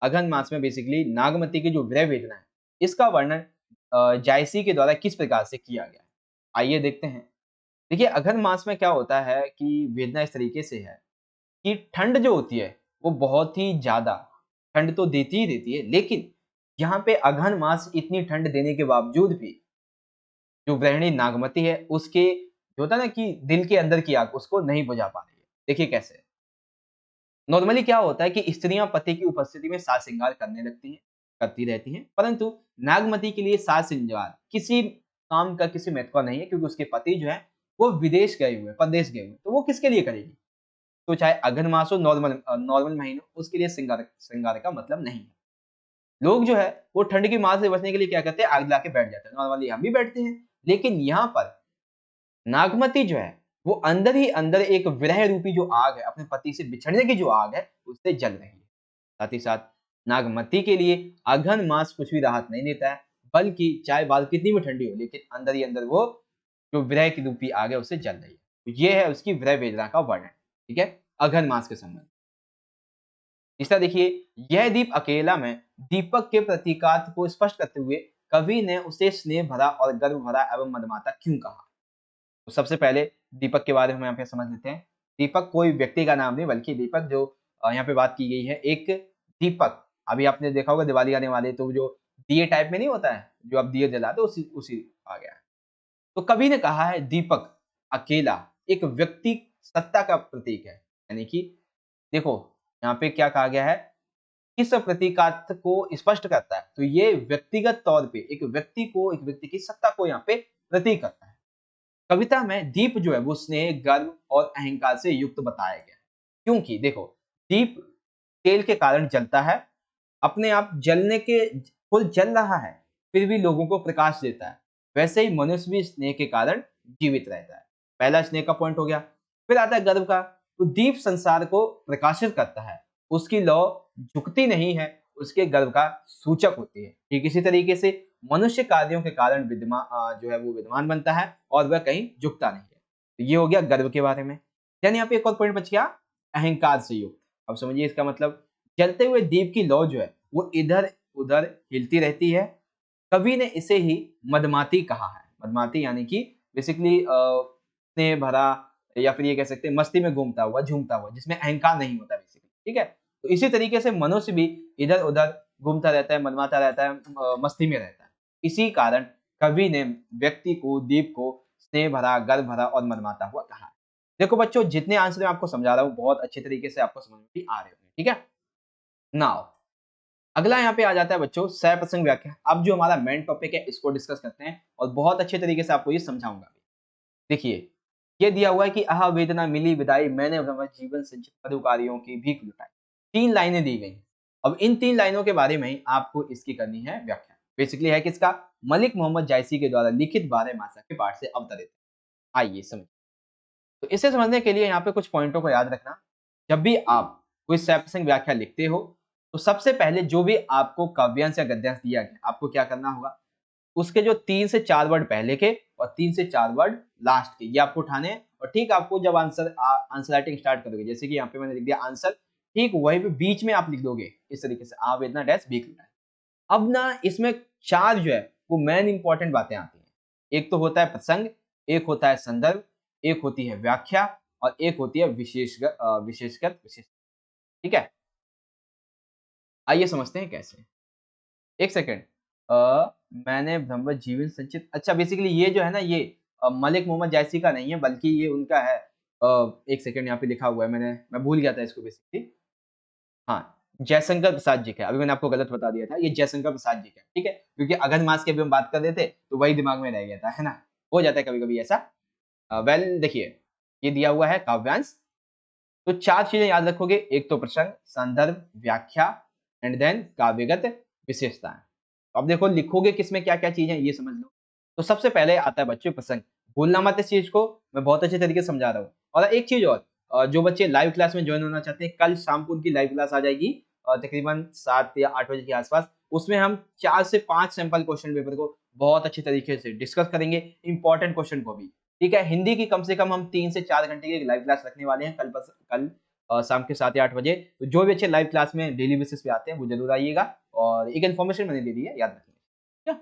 अघन मास में बेसिकली नागमती की जो विरह वेदना है इसका वर्णन जायसी के द्वारा किस प्रकार से किया गया है? आइए देखते हैं। देखिए, अघन मास में क्या होता है कि वेदना इस तरीके से है कि ठंड जो होती है वो बहुत ही ज्यादा ठंड तो देती ही देती है, लेकिन यहाँ पे अघन मास इतनी ठंड देने के बावजूद भी जो गृहिणी नागमती है उसके जो होता है ना कि दिल के अंदर की आग उसको नहीं बुझा पा रही है। देखिए कैसे, नॉर्मली क्या होता है कि स्त्रियां पति की उपस्थिति में साज श्रृंगार करने लगती हैं, करती रहती हैं, परंतु नागमती के लिए साज श्रृंगार किसी काम का किसी महत्व का नहीं है, क्योंकि उसके पति जो है वो विदेश गए हुए, परदेश गए हुए, तो वो किसके लिए करेगी? तो चाहे अघन मास हो, नॉर्मल महीनों, उसके लिए श्रृंगार श्रृंगार का मतलब नहीं है। लोग जो है वो ठंड की मार से बचने के लिए क्या करते हैं? आग ला के बैठ जाते हैं। नॉर्मली हम भी बैठते हैं, लेकिन यहाँ पर नागमती जो है वो अंदर ही अंदर एक विरह रूपी जो आग है, अपने पति से बिछड़ने की जो आग है उससे जल रही है। साथ ही साथ नागमती के लिए अघन मास कुछ भी राहत नहीं देता है, बल्कि चाहे बात कितनी भी ठंडी हो लेकिन अंदर ही अंदर वो जो विरह की रूपी आग है उससे जल रही है। तो ये है उसकी विरह वेदना का वर्णन। ठीक है, अघन मास के संबंध। तीसरा देखिए, यह दीप अकेला में दीपक के प्रतीकार्थ को स्पष्ट करते हुए कवि ने उसे स्नेह भरा और गर्व भरा एवं मदमाता क्यों कहा? तो सबसे पहले दीपक के बारे में यहाँ पे समझ लेते हैं। दीपक कोई व्यक्ति का नाम नहीं, बल्कि दीपक जो यहाँ पे बात की गई है, एक दीपक। अभी आपने देखा होगा दिवाली आने वाली है तो जो दिए टाइप में नहीं होता है जो आप दिए जलाते, उसी उसी आ गया है। तो कवि ने कहा है दीपक अकेला एक व्यक्ति सत्ता का प्रतीक है, यानी कि देखो यहाँ पे क्या कहा गया है, किस प्रतीकार्थ को स्पष्ट करता है, तो ये व्यक्तिगत तौर पे एक व्यक्ति को, एक व्यक्ति की सत्ता को यहाँ पे प्रतीक करता है। कविता में दीप जो है वो स्नेह, गर्व और अहंकार से युक्त बताया गया है, क्योंकि देखो दीप तेल के कारण जलता है, अपने आप जलने के खुद जल रहा है, फिर भी लोगों को प्रकाश देता है। वैसे ही मनुष्य भी स्नेह के कारण जीवित रहता है। पहला स्नेह का पॉइंट हो गया। फिर आता है गर्व का, तो दीप संसार को प्रकाशित करता है, उसकी लौ झुकती नहीं है, उसके गर्व का सूचक होती है। ठीक इसी तरीके से मनुष्य कार्यों के कारण विद्यमान जो है वो विद्वान बनता है और वह कहीं झुकता नहीं है। तो ये हो गया गर्व के बारे में। यानी यहाँ पे एक और पॉइंट बच गया, अहंकार से युक्त। अब समझिए इसका मतलब, जलते हुए दीप की लौ जो है वो इधर उधर हिलती रहती है। कवि ने इसे ही मदमाती कहा है। मदमाती यानी कि बेसिकली स्नेह भरा, या फिर ये कह सकते हैं मस्ती में घूमता हुआ, झूमता हुआ, जिसमें अहंकार नहीं होता बेसिकली। ठीक है, तो इसी तरीके से मनुष्य भी इधर उधर घूमता रहता है, मनमाता रहता है, मस्ती में रहता है। इसी कारण कवि ने व्यक्ति को, दीप को स्नेह भरा, गर्व भरा और मनमाता हुआ कहा है। देखो बच्चों, जितने आंसर मैं आपको समझा रहा हूँ बहुत अच्छे तरीके से आपको समझ में भी आ रहे होंगे। ठीक है, नाउ अगला यहाँ पे आ जाता है बच्चों सह-प्रसंग व्याख्या। अब जो हमारा मेन टॉपिक है इसको डिस्कस करते हैं और बहुत अच्छे तरीके से आपको ये समझाऊंगा। देखिए, ये दिया हुआ है कि आहा वेदना मिली विदाई, मैंने भ्रमर जीवन से परोपकारियों की भीख लुटाई। 3 लाइनें दी गई। अब इन 3 लाइनों के बारे में ही आपको इसकी करनी है व्याख्या। बेसिकली है किसका? मलिक मोहम्मद जायसी के द्वारा लिखित 12 मासा के पाठ से अवतरित। आइए समझ। तो इसे समझने के लिए यहाँ पे कुछ पॉइंटों को याद रखना। जब भी आप कोई सैप्रसंग व्याख्या लिखते हो तो सबसे पहले जो भी आपको काव्यांश या गद्यांश दिया गया आपको क्या करना होगा, उसके जो 3 से 4 वर्ड पहले के और 3 से 4 वर्ड लास्ट के ये आपको उठाने हैं। और ठीक आपको जब आंसर राइटिंग स्टार्ट करोगे, जैसे कि यहाँ पे मैंने लिख दिया आंसर, ठीक वहीं पे बीच में आप लिख दोगे इस तरीके से आवेदना डैश भी लिखना है। अब ना इसमें 4 जो है वो मेन इंपॉर्टेंट बातें आती हैं। एक तो होता है प्रसंग, एक होता है संदर्भ, एक होती है व्याख्या और एक होती है विशेषगत विशेष। ठीक है? आइए समझते हैं कैसे। एक सेकंड। मैंने ब्रह्मवत जीवन संचित, अच्छा बेसिकली ये जो है ना ये मलिक मोहम्मद जायसी का नहीं है बल्कि ये उनका है। एक सेकंड यहाँ पे लिखा हुआ है, मैं भूल गया था इसको बेसिकली। हाँ, जयशंकर प्रसाद जी का है। अभी मैंने आपको गलत बता दिया था, ये जयशंकर प्रसाद जी का है, ठीक है? क्योंकि अघन मास की अभी हम बात कर रहे थे तो वही दिमाग में रह गया था, है ना? हो जाता है कभी-कभी ऐसा। वेल देखिए, ये दिया हुआ है काव्यांश, तो 4 चीजें याद रखोगे, एक तो प्रसंग, संदर्भ, व्याख्या एंड देन काव्यगत विशेषताएं। अब देखो लिखोगे किसमें क्या-क्या चीजें ये समझ लो। तो सबसे पहले आता है बच्चों प्रसंग। भूलना मत इस चीज को, मैं बहुत अच्छे तरीके से समझा रहा हूँ। और एक चीज और, जो बच्चे लाइव क्लास में ज्वाइन होना चाहते हैं, कल शाम को उनकी लाइव क्लास आ जाएगी तकरीबन 7 या 8 बजे के आसपास। उसमें हम 4 से 5 सैंपल क्वेश्चन पेपर को बहुत अच्छे तरीके से डिस्कस करेंगे, इंपॉर्टेंट क्वेश्चन को भी। ठीक है? हिंदी की कम से कम हम 3 से 4 घंटे की लाइव क्लास रखने वाले हैं कल शाम के 7 या 8 बजे। तो जो भी अच्छे लाइव क्लास में डेली बेसिस पे आते हैं वो जरूर आइएगा। और एक इन्फॉर्मेशन मैंने दे दी है, याद रखिए। ठीक है?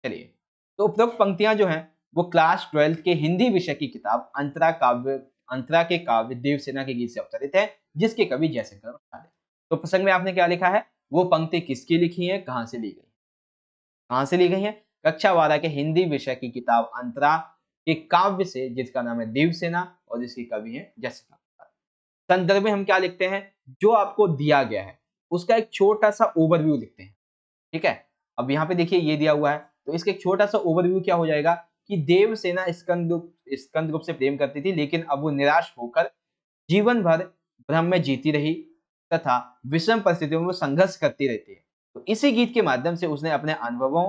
चलिए, तो उपरोक्त पंक्तियां जो हैं वो क्लास 12 के हिंदी विषय की किताब अंतरा के काव्य देवसेना के गीत से अवतरित है, जिसके कवि जयशंकर प्रसाद है। तो प्रसंग में आपने क्या लिखा है, वो पंक्ति किसकी लिखी है, कहां से ली गई, कहां से ली गई है? कक्षा 12 के हिंदी विषय की किताब अंतरा के काव्य से, जिसका नाम है देवसेना और जिसके कवि है जयशंकर प्रसाद। संदर्भ में हम क्या लिखते हैं, जो आपको दिया गया है उसका एक छोटा सा ओवरव्यू लिखते हैं। ठीक है? अब यहाँ पे देखिए ये दिया हुआ है, तो इसका एक छोटा सा ओवरव्यू क्या हो जाएगा कि देवसेना स्कंदगुप्त से प्रेम करती थी, लेकिन अब वो निराश होकर जीवन भर भ्रम में जीती रही तथा विषम परिस्थितियों में वो संघर्ष करती रहती है। तो इसी गीत के माध्यम से उसने अपने अनुभवों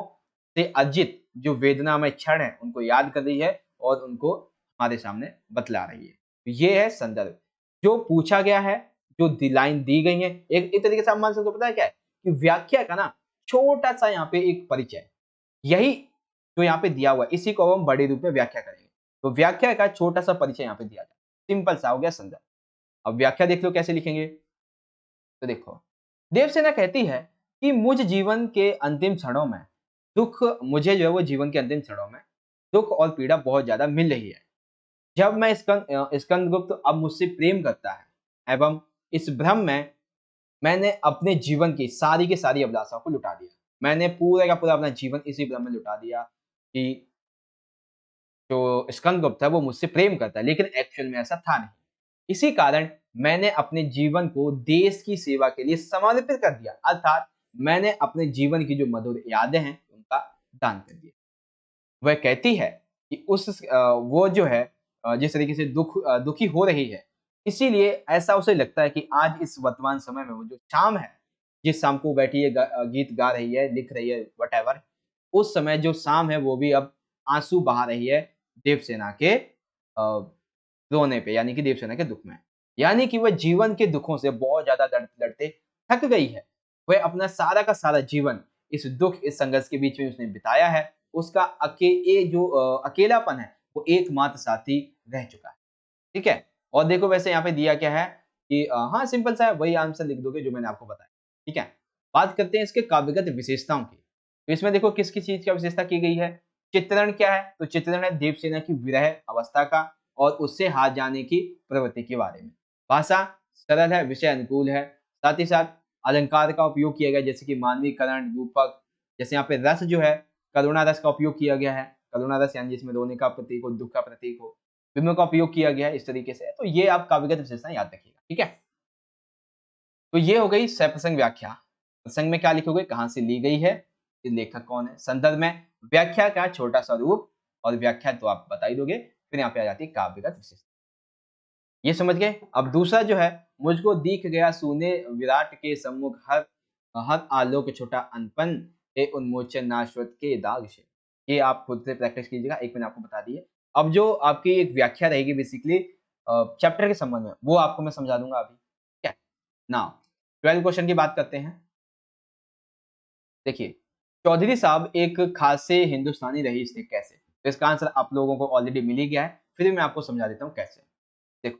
से अर्जित जो वेदनामय क्षण है उनको याद कर रही है और उनको हमारे सामने बतला रही है। तो ये है संदर्भ, जो पूछा गया है, जो लाइन दी गई है। एक तरीके से आप मान सकते हो, पता है क्या है कि व्याख्या का ना छोटा सा यहाँ पे एक परिचय, यही जो यहाँ पे दिया हुआ है इसी को हम बड़े रूप में व्याख्या करेंगे। तो व्याख्या का छोटा सा परिचय यहाँ पे दिया जाए, सिंपल सा हो गया संदर्भ। अब व्याख्या देख लो कैसे लिखेंगे। तो देखो, देवसेना कहती है कि मुझे जो है वो जीवन के अंतिम क्षणों में दुख और पीड़ा बहुत ज्यादा मिल रही है। जब मैं स्कंदगुप्त अब मुझसे प्रेम करता है एवं इस भ्रम में मैंने अपने जीवन की सारी अभिलाषाओं को लुटा दिया। मैंने पूरा का पूरा अपना जीवन इसी भ्रम में लुटा दिया कि जो स्कंदगुप्त है वो मुझसे प्रेम करता है, लेकिन एक्चुअल में ऐसा था नहीं। इसी कारण मैंने अपने जीवन को देश की सेवा के लिए समर्पित कर दिया, अर्थात मैंने अपने जीवन की जो मधुर यादें हैं उनका दान कर दिया। वह कहती है कि वो जो है जिस तरीके से दुखी हो रही है, इसीलिए ऐसा उसे लगता है कि आज इस वर्तमान समय में वो जो शाम है, जिस शाम को बैठी है गीत गा रही है, लिख रही है व्हाटएवर, उस समय जो शाम है वो भी अब आंसू बहा रही है देवसेना के रोने पे, यानी कि देवसेना के दुःख में। यानी कि वह जीवन के दुखों से बहुत ज़्यादा लड़ते-लड़ते थक गई है। वह अपना सारा का सारा जीवन इस दुःख, इस संघर्ष के बीच में उसने बिताया है। उसका अकेलापन है, वो एकमात्र साथी रह चुका है। ठीक है? और देखो वैसे यहाँ पे दिया क्या है कि हाँ, सिंपल सा है, वही आंसर लिख दोगे जो मैंने आपको बताया। ठीक है? बात करते हैं इसके काव्यगत विशेषताओं की। तो इसमें देखो किस-किस चीज़ का विशेषता की गई है। चित्रण क्या है? तो चित्रण है देवसेना की विरह अवस्था का और उससे हार जाने की प्रवृत्ति के बारे में। भाषा सरल है, विषय अनुकूल है, साथ ही साथ अलंकार का उपयोग किया गया जैसे कि मानवीकरण, रूपक, जैसे यहाँ पे रस जो है, करुणा रस का उपयोग किया गया है। करुणा रस यानी जिसमें रोने का प्रतीक हो, दुःख का प्रतीक हो, विनों का उपयोग किया गया है इस तरीके से। तो ये आप काव्यगत विशेषताएँ याद रखिएगा, ठीक है? तो ये हो गई सप्रसंग व्याख्या। प्रसंग में क्या लिखोगे, कहाँ से ली गई है, ये लेखक कौन है। संदर्भ में व्याख्या का छोटा सा रूप और व्याख्या तो आप बता ही दोगे। फिर यहाँ पे आ जाती है काव्यगत विशेषता। ये समझ गए। अब दूसरा जो है, मुझको दिख गया सूने विराट के सम्मुख हर हर आलोक छोटा अनपन ए उन्मोचन नाशवत के दाग से। ये आप खुद से प्रैक्टिस कीजिएगा, एक मैंने आपको बता दी है। अब जो आपकी एक व्याख्या रहेगी बेसिकली चैप्टर के संबंध में, वो आपको मैं समझा दूंगा अभी। ठीक है? नाउ 12 क्वेश्चन की बात करते हैं। देखिए, चौधरी साहब एक खासे हिंदुस्तानी रईस थे कैसे? तो इसका आंसर आप लोगों को ऑलरेडी मिल ही गया है, फिर भी मैं आपको समझा देता हूँ कैसे। देखो,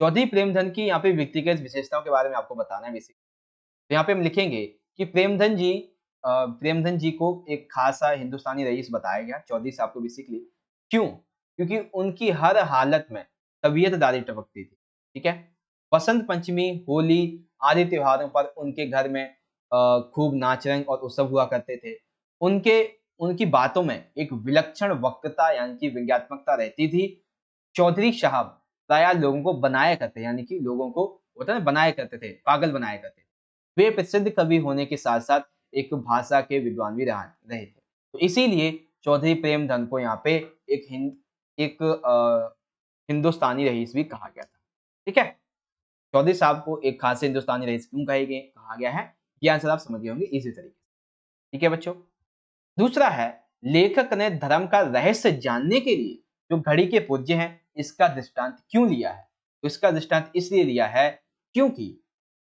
चौधरी प्रेमधन की यहाँ पे व्यक्तिगत विशेषताओं के बारे में आपको बताना है बेसिक। तो यहाँ पे हम लिखेंगे कि प्रेमधन जी को एक खासा हिंदुस्तानी रईस बताया गया चौधरी साहब को बेसिकली। क्यों? क्योंकि उनकी हर हालत में तबीयत दारी टपकती थी, ठीक है? बसंत पंचमी, होली आदि त्योहारों पर उनके घर में खूब नाच रंग और उत्सव हुआ करते थे। उनके उनकी बातों में एक विलक्षण वक्तता यानी कि व्यंग्यात्मकता रहती थी। चौधरी साहब प्रायः लोगों को बनाया करते यानी कि लोगों को होता है ना बनाया करते थे, पागल बनाया करते थे। वे प्रसिद्ध कवि होने के साथ-साथ एक भाषा के विद्वान भी रहे थे। तो इसीलिए चौधरी प्रेमधन को यहाँ पे एक हिंदुस्तानी रईस भी कहा गया था। ठीक है? चौधरी साहब को एक खासे हिंदुस्तानी रईस क्यों कहा गया है? ये आंसर आप समझ गए होंगे इसी तरीके से। ठीक है बच्चों? दूसरा है, लेखक ने धर्म का रहस्य जानने के लिए जो घड़ी के पूज्य हैं, इसका दृष्टांत क्यों लिया है? तो इसका दृष्टांत इसलिए लिया है क्योंकि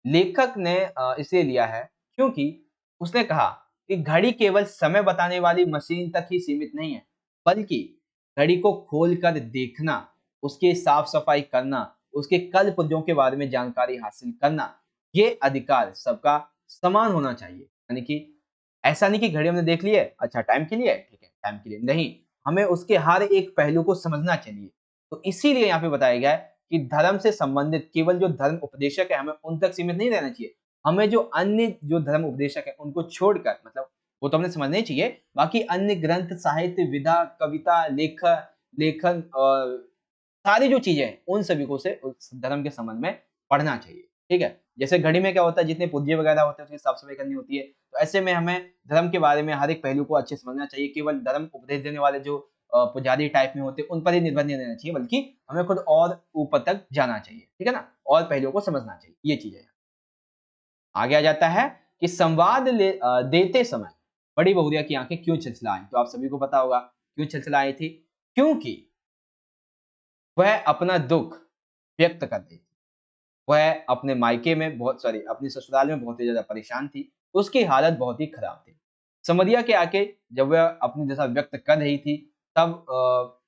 लेखक ने इसलिए लिया है क्योंकि उसने कहा कि घड़ी केवल समय बताने वाली मशीन तक ही सीमित नहीं है, बल्कि घड़ी को खोलकर देखना, उसकी साफ-सफाई करना, उसके कल-पुर्जों के बारे में जानकारी हासिल करना, ये अधिकार सबका समान होना चाहिए। यानी कि ऐसा नहीं कि घड़ी हमने देख ली है, अच्छा टाइम के लिए है, ठीक है, टाइम के लिए नहीं, हमें उसके हर एक पहलू को समझना चाहिए। तो इसीलिए यहाँ पे बताया गया है कि धर्म से संबंधित केवल जो धर्म उपदेशक है, हमें उन तक सीमित नहीं रहना चाहिए। हमें जो अन्य जो धर्म उपदेशक है, उनको छोड़कर मतलब वो तो हमें समझना ही चाहिए, बाकी अन्य ग्रंथ, साहित्य, विधा, कविता, लेखन सारी जो चीज़ें हैं, उन सभी को से उस धर्म के संबंध में पढ़ना चाहिए, ठीक है? जैसे घड़ी में क्या होता है, जितने पूज्य वगैरह होते हैं, उसकी साफ-सफाई करनी होती है। तो ऐसे में हमें धर्म के बारे में हर एक पहलू को अच्छे से समझना चाहिए। केवल धर्म उपदेश देने वाले जो पुजारी टाइप में होते हैं, उन पर ही निर्भर नहीं रहना चाहिए, बल्कि हमें खुद और ऊपर तक जाना चाहिए, ठीक है ना? और पहलुओं को समझना चाहिए, ये चीज़ है। आगे आ जाता है कि देते समय बड़ी बहुरिया की आँखें क्यों छिलछिलाईं? तो आप सभी को पता होगा, क्यों छिलछिलाई थी? क्योंकि वह अपना दुःख व्यक्त कर रही थी। वह अपने मायके में बहुत सॉरी अपने ससुराल में बहुत ही ज़्यादा परेशान थी, उसकी हालत बहुत ही खराब थी। समरिया के आके जब वह अपनी दशा व्यक्त कर रही थी, तब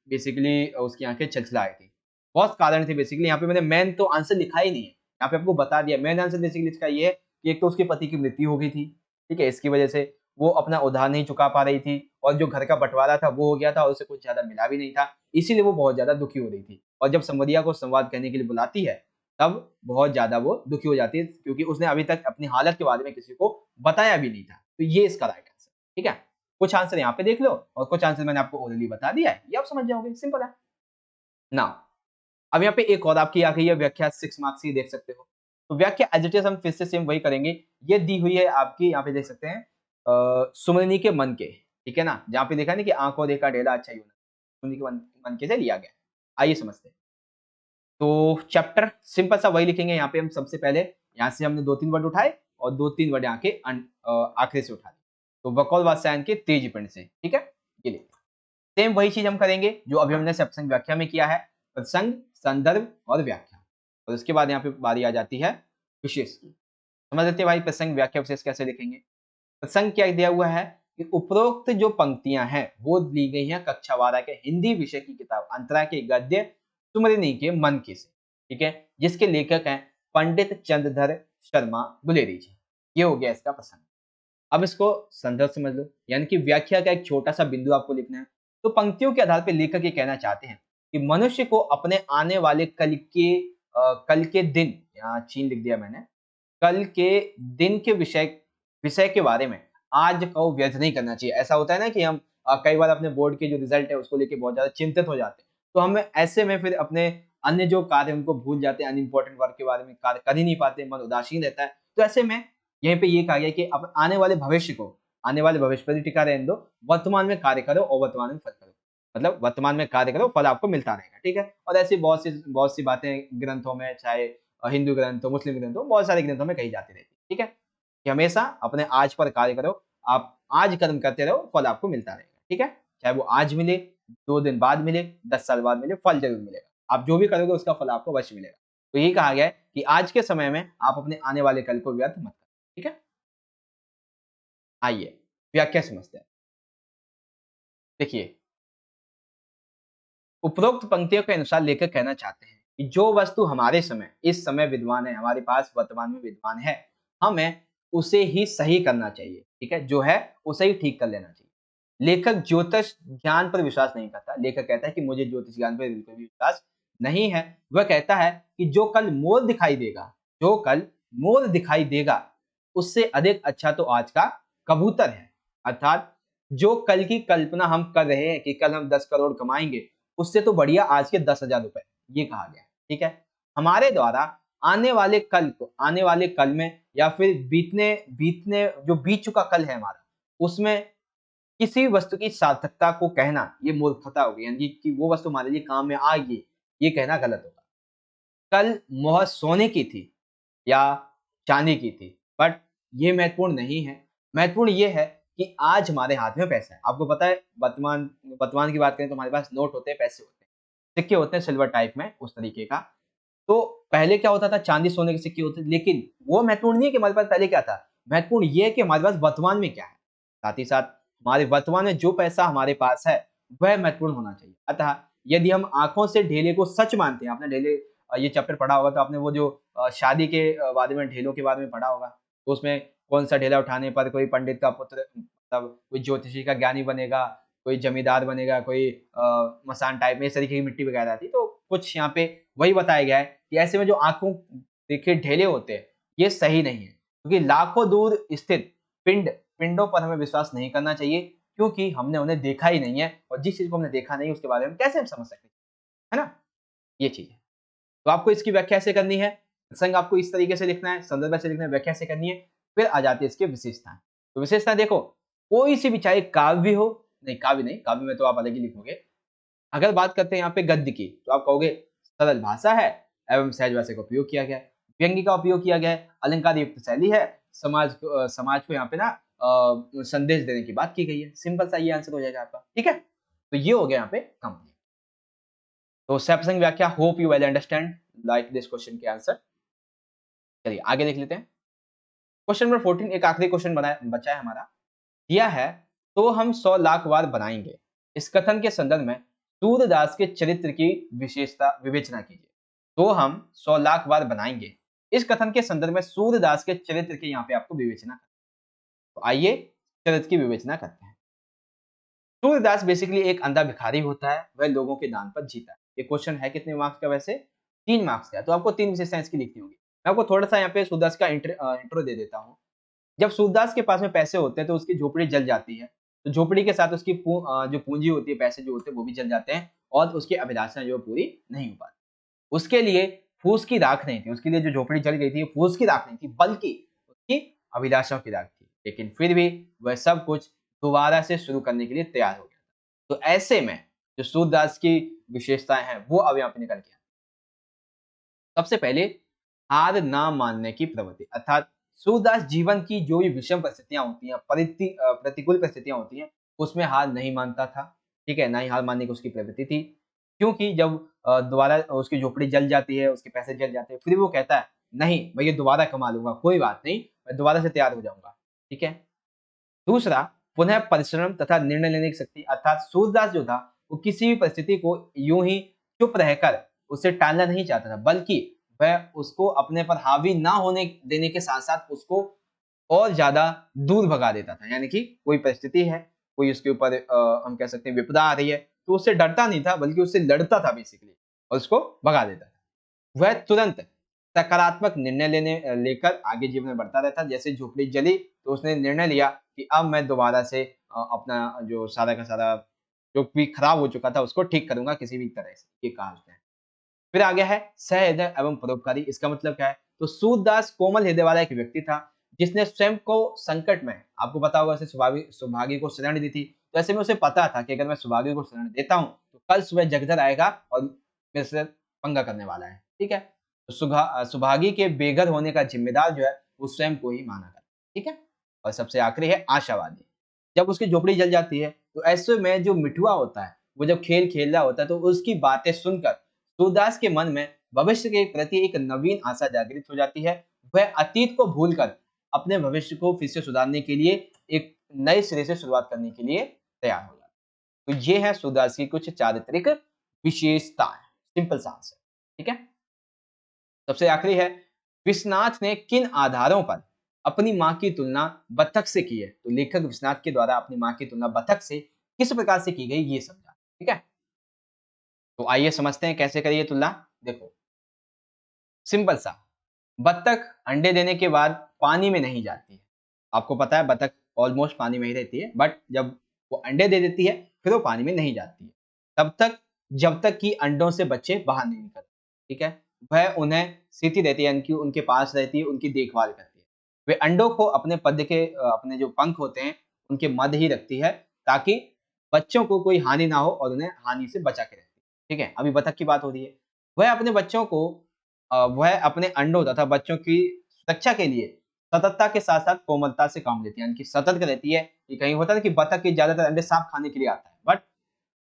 बेसिकली उसकी आँखें छलछला आई थी। बहुत कारण थे बेसिकली यहाँ पे मैंने मेन तो आंसर लिखा ही नहीं है, यहाँ पे आपको बता दिया। मेन आंसर बेसिकली इसका ये है कि एक तो उसके पति की मृत्यु हो गई थी, ठीक है? इसकी वजह से वो अपना उधार नहीं चुका पा रही थी और जो घर का बँटवारा था वो हो गया था और उसे कुछ ज़्यादा मिला भी नहीं था, इसीलिए वो बहुत ज़्यादा दुखी हो रही थी। और जब समरिया को संवाद कहने के लिए बुलाती है, तब बहुत ज़्यादा वो दुखी हो जाती है क्योंकि उसने अभी तक अपनी हालत के बारे में किसी को बताया भी नहीं था। तो ये इसका राइट आंसर, ठीक है? कुछ आंसर यहाँ पे देख लो और कुछ आंसर मैंने आपको ऑलरेडी बता दिया है, ये आप समझ जाओगे, सिंपल है। नाउ अब यहाँ पे एक और आपकी आ गई है व्याख्या 6 मार्क्स की देख सकते हो। तो व्याख्या एज़ इट इज़ हम फिर से सेम वही करेंगे। ये दी हुई है आपकी यहाँ पे देख सकते हैं सुमनिनी के मन के, ठीक है ना? जहाँ पे देखा है ना कि आँखों देखा ढेला अच्छा ही होना। सुमनिनी के मन के से लिया गया है। आइए समझते हैं। तो चैप्टर सिंपल सा वही लिखेंगे यहाँ पे हम सबसे पहले यहाँ से हमने 2-3 वर्ड उठाए और 2-3 वर्ड यहाँ के आखिरी से उठा लिए। तो बकौल वात्स्यायन के तेज पिंड से, ठीक है? ये लिखते हैं। सेम वही चीज़ हम करेंगे जो अभी हमने सत्संग व्याख्या में किया है, प्रसंग, संदर्भ और व्याख्या। और उसके बाद यहाँ पे बारी आ जाती है विशेष की। समझ लेते हैं भाई प्रसंग, व्याख्या, विशेष कैसे लिखेंगे? प्रसंग क्या दिया हुआ है कि उपरोक्त जो पंक्तियां हैं वो ली गई हैं कक्षा 12 के हिंदी विषय की किताब अंतरा के गद्य सुमरिनी के मन के से, ठीक है? जिसके लेखक हैं पंडित चंद्रधर शर्मा गुलेरी जी। ये हो गया इसका प्रसंग। अब इसको संदर्भ समझ लो, यानी कि व्याख्या का एक छोटा सा बिंदु आपको लिखना है। तो पंक्तियों के आधार पर लेखक ये कहना चाहते हैं कि मनुष्य को अपने आने वाले कल के दिन, यहाँ चीन लिख दिया मैंने, कल के दिन के विषय विषय के बारे में आज को व्यर्थ नहीं करना चाहिए। ऐसा होता है ना कि हम कई बार अपने बोर्ड के जो रिजल्ट है उसको लेके बहुत ज़्यादा चिंतित हो जाते हैं। तो हमें ऐसे में फिर अपने अन्य जो कार्य हैं उनको भूल जाते हैं, अनइम्पोर्टेंट वर्क के बारे में कार्य कर ही नहीं पाते, मन उदासीन रहता है। तो ऐसे में यहीं पे ये कहा गया कि अब आने वाले भविष्य पर ही टिका रहने दो, वर्तमान में कार्य करो और वर्तमान में फल करो। मतलब वर्तमान में कार्य करो, फल आपको मिलता रहेगा, ठीक है? और ऐसी बहुत सी बातें ग्रंथों में चाहे हिंदू ग्रंथ हो, मुस्लिम ग्रंथ हो, बहुत सारे ग्रंथों में कही जाती रहती है, ठीक है? कि हमेशा अपने आज पर कार्य करो, आप आज कर्म करते रहो, फल आपको मिलता रहेगा, ठीक है? चाहे वो आज मिले, 2 दिन बाद मिले, 10 साल बाद मिले, फल ज़रूर मिलेगा। आप जो भी करोगे उसका फल आपको अवश्य मिलेगा। तो यही कहा गया है कि आज के समय में आप अपने आने वाले कल को व्यर्थ मत करें। ठीक है, आइए व्याख्या समझते हैं। देखिए, उपरोक्त पंक्तियों के अनुसार लेखक कहना चाहते हैं कि जो वस्तु हमारे समय इस समय विद्वान है, हमारे पास वर्तमान में विद्वान है, हमें उसे ही सही करना चाहिए। ठीक है, जो है उसे ही ठीक कर लेना चाहिए। लेखक ज्योतिष ज्ञान पर विश्वास नहीं करता। लेखक कहता है कि मुझे ज्योतिष ज्ञान पर बिल्कुल भी विश्वास नहीं है। वह कहता है कि जो कल मोर दिखाई देगा, जो कल मोर दिखाई देगा, उससे अधिक अच्छा तो आज का कबूतर है। अर्थात जो कल की कल्पना हम कर रहे हैं कि कल हम 10 करोड़ कमाएंगे, उससे तो बढ़िया आज के 10,000 रुपए, ये कहा गया है। ठीक है, हमारे द्वारा आने वाले कल को, आने वाले कल में या फिर बीतने बीतने जो बीत चुका कल है हमारा, उसमें किसी वस्तु की सार्थकता को कहना ये मूर्खता होगी, यानी कि वो वस्तु हमारे लिए काम में आएगी, ये कहना गलत होगा। कल मोहर सोने की थी या चांदी की थी, बट ये महत्वपूर्ण नहीं है। महत्वपूर्ण ये है कि आज हमारे हाथ में पैसा है। आपको पता है, वर्तमान वर्तमान की बात करें तो हमारे पास नोट होते हैं, पैसे होते हैं, सिक्के होते हैं सिल्वर टाइप में, उस तरीके का। तो पहले क्या होता था, चांदी सोने के सिक्के होते थे, लेकिन वो महत्वपूर्ण नहीं है कि हमारे पास पहले क्या था। महत्वपूर्ण ये है कि हमारे पास वर्तमान में क्या है। साथ ही साथ हमारे वर्तमान में जो पैसा हमारे पास है वह महत्वपूर्ण होना चाहिए। अतः यदि हम आंखों से ढेले को सच मानते हैं, आपने ढेले ये चैप्टर पढ़ा होगा, तो आपने वो जो शादी के बारे में ढेलों के बारे में पढ़ा होगा, तो उसमें कौन सा ढेला उठाने पर कोई पंडित का पुत्र, मतलब कोई ज्योतिषी का ज्ञानी बनेगा, कोई जमींदार बनेगा, कोई मसान टाइप में इस तरीके की मिट्टी वगैरह आती है। तो कुछ यहाँ पे वही बताया गया है कि ऐसे में जो आंखों देखे ढेले होते हैं, ये सही नहीं है, क्योंकि लाखों दूर स्थित पिंडों पर हमें विश्वास नहीं करना चाहिए, क्योंकि हमने उन्हें देखा ही नहीं है, और जिस चीज को हमने देखा नहीं उसके बारे में कैसे हम समझ सकते हैं, है ना? ये चीज है। तो आपको इसकी व्याख्या ऐसे करनी है, प्रसंग आपको इस तरीके से लिखना है, संदर्भ से लिखना है, व्याख्या से करनी है। फिर आ जाती है इसकी विशेषताएं। तो विशेषताएं देखो, कोई सी भी, चाहे काव्य भी हो, नहीं काव्य नहीं, काव्य में तो आप अलग ही लिखोगे। अगर बात करते हैं यहाँ पे गद्य की, तो आप कहोगे सरल भाषा है एवं सहज भाषा का उपयोग किया गया है, व्यंग्य का उपयोग किया गया है, अलंकार युक्त शैली है, समाज को यहाँ पे ना संदेश देने की बात की गई है। सिंपल सा ये आंसर हो जाएगा आपका। ठीक है, तो ये हो गया यहाँ पे कंप्लीट। तो सैपसंग व्याख्या, hope you well understand like this question के आंसर। चलिए आगे देख लेते हैं। क्वेश्चन नंबर 14, एक आखिरी क्वेश्चन बचा है हमारा। दिया है, तो हम 100 लाख बार बनाएंगे। इस कथन के संदर्भ में सूरदास के चरित्र की विशेषता विवेचना कीजिए। तो हम 100 लाख बार बनाएंगे, इस कथन के संदर्भ में सूरदास के चरित्र की यहाँ पे आपको विवेचना करनी है। तो आइए चरित्र की विवेचना करते हैं। सूरदास बेसिकली एक अंधा भिखारी होता है, वह लोगों के दान पर जीता है। ये क्वेश्चन है कितने मार्क्स का? वैसे 3 मार्क्स का है, तो आपको 3 विशेषताएं इसकी लिखनी होगी। मैं आपको थोड़ा सा यहाँ पे सूरदास का इंट्रो दे देता हूँ। जब सूरदास के पास में पैसे होते हैं तो उसकी झोपड़ी जल जाती है, तो झोपड़ी के साथ उसकी जो पूंजी होती है, पैसे जो होते हैं वो भी जल जाते हैं, और उसकी अभिलाषाएं जो पूरी नहीं हो पाती। उसके लिए फूस की राख नहीं थी, उसके लिए जो झोपड़ी जल गई थी फूस की राख नहीं थी, बल्कि उसकी अभिलाषाओं की राख थी। लेकिन फिर भी वह सब कुछ दोबारा से शुरू करने के लिए तैयार हो गया। तो ऐसे में जो सूरदास की विशेषताएं हैं वो अब यहाँ पे निकल के आती हैं। सबसे पहले हार ना मानने की प्रवृत्ति, अर्थात सूरदास जीवन की जो भी विषम परिस्थितियां होती हैं, प्रतिकूल परिस्थितियां होती हैं, उसमें हार नहीं मानता था। ठीक है, ना ही हार मानने की उसकी प्रवृत्ति थी, क्योंकि जब दोबारा उसकी झोपड़ी जल जाती है, उसके पैसे जल जाते हैं, फिर वो कहता है नहीं मैं ये दोबारा कमा लूंगा, कोई बात नहीं, मैं दोबारा से तैयार हो जाऊंगा। ठीक है। दूसरा, पुनः परिश्रम तथा निर्णय लेने की शक्ति, अर्थात सूरदास जो था वो किसी भी परिस्थिति को यूं ही चुप रहकर उसे टालना नहीं चाहता था, बल्कि वह उसको अपने पर हावी ना होने देने के साथ साथ उसको और ज्यादा दूर भगा देता था। यानी कि कोई परिस्थिति है, कोई उसके ऊपर हम कह सकते हैं विपदा आ रही है, तो उससे डरता नहीं था, बल्कि उससे लड़ता था बेसिकली, और उसको भगा देता था। वह तुरंत सकारात्मक निर्णय लेकर आगे जीवन में बढ़ता रहता। जैसे झोपड़ी जली तो उसने निर्णय लिया कि अब मैं दोबारा से अपना जो सारा का सारा जो भी खराब हो चुका था उसको ठीक करूंगा किसी भी तरह से, ये कहा उसने। फिर आ गया है सहृदय एवं परोपकारी। इसका मतलब क्या है? तो सूरदास कोमल हृदय वाला एक व्यक्ति था, जिसने स्वयं को संकट में, आपको पता होगा, ऐसे सौभाग्य को शरण दी थी। तो ऐसे में उसे पता था कि अगर मैं सौभाग्य को शरण देता हूँ तो कल सुबह जगधर आएगा और मेरे से पंगा करने वाला है। ठीक है, तो सौभाग्य के बेघर होने का जिम्मेदार जो है वो स्वयं को ही माना करता है। ठीक है, और सबसे आखिरी है आशावादी। जब उसकी झोपड़ी जल जाती है तो ऐसे में जो मिठुआ होता है, वो जब खेल खेल रहा होता है, तो उसकी बातें सुनकर सूरदास के मन में भविष्य के प्रति एक नवीन आशा जागृत हो जाती है। वह अतीत को भूलकर अपने भविष्य को फिर से सुधारने के लिए एक नए सिरे से शुरुआत करने के लिए तैयार हो जाता है। तो ये है सूरदास की कुछ चारित्रिक विशेषताएं। सिंपल सा आंसर, ठीक है। सबसे आखिरी है, विश्वनाथ ने किन आधारों पर अपनी मां की तुलना बतख से की है? तो लेखक विश्वनाथ के द्वारा अपनी मां की तुलना बतख से किस प्रकार से की गई ये समझा, ठीक है। तो आइए समझते हैं कैसे करिए तुलना। देखो, सिंपल सा, बत्तख अंडे देने के बाद पानी में नहीं जाती है। आपको पता है बत्तख ऑलमोस्ट पानी में ही रहती है, बट जब वो अंडे दे देती है फिर वो पानी में नहीं जाती है तब तक, जब तक कि अंडों से बच्चे बाहर नहीं निकलते, ठीक है। वह उन्हें सीती रहती है, यानी कि उनके पास रहती है, उनकी देखभाल करती है। वे अंडों को अपने पद के अपने जो पंख होते हैं उनके मध्य ही रखती है, ताकि बच्चों को कोई हानि ना हो और उन्हें हानि से बचा के रखती है, ठीक है। अभी बतख की बात हो रही है। वह अपने बच्चों को वह अपने अंडों तथा बच्चों की सुरक्षा के लिए सतर्कता के साथ-साथ कोमलता से काम लेती है, यानी कि सतर्क रहती है कि कहीं होता है ना कि बतख के ज्यादातर अंडे सांप खाने के लिए आता है, बट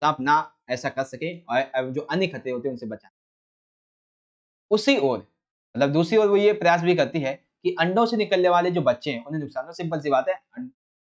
सांप ना ऐसा कर सके और जो अन्य खतरे होते हैं उनसे बचाए। उसी ओर मतलब दूसरी ओर वो ये प्रयास भी करती है कि अंडों से निकलने वाले जो बच्चे हैं उन्हें नुकसान हो। सिंपल सी बात है,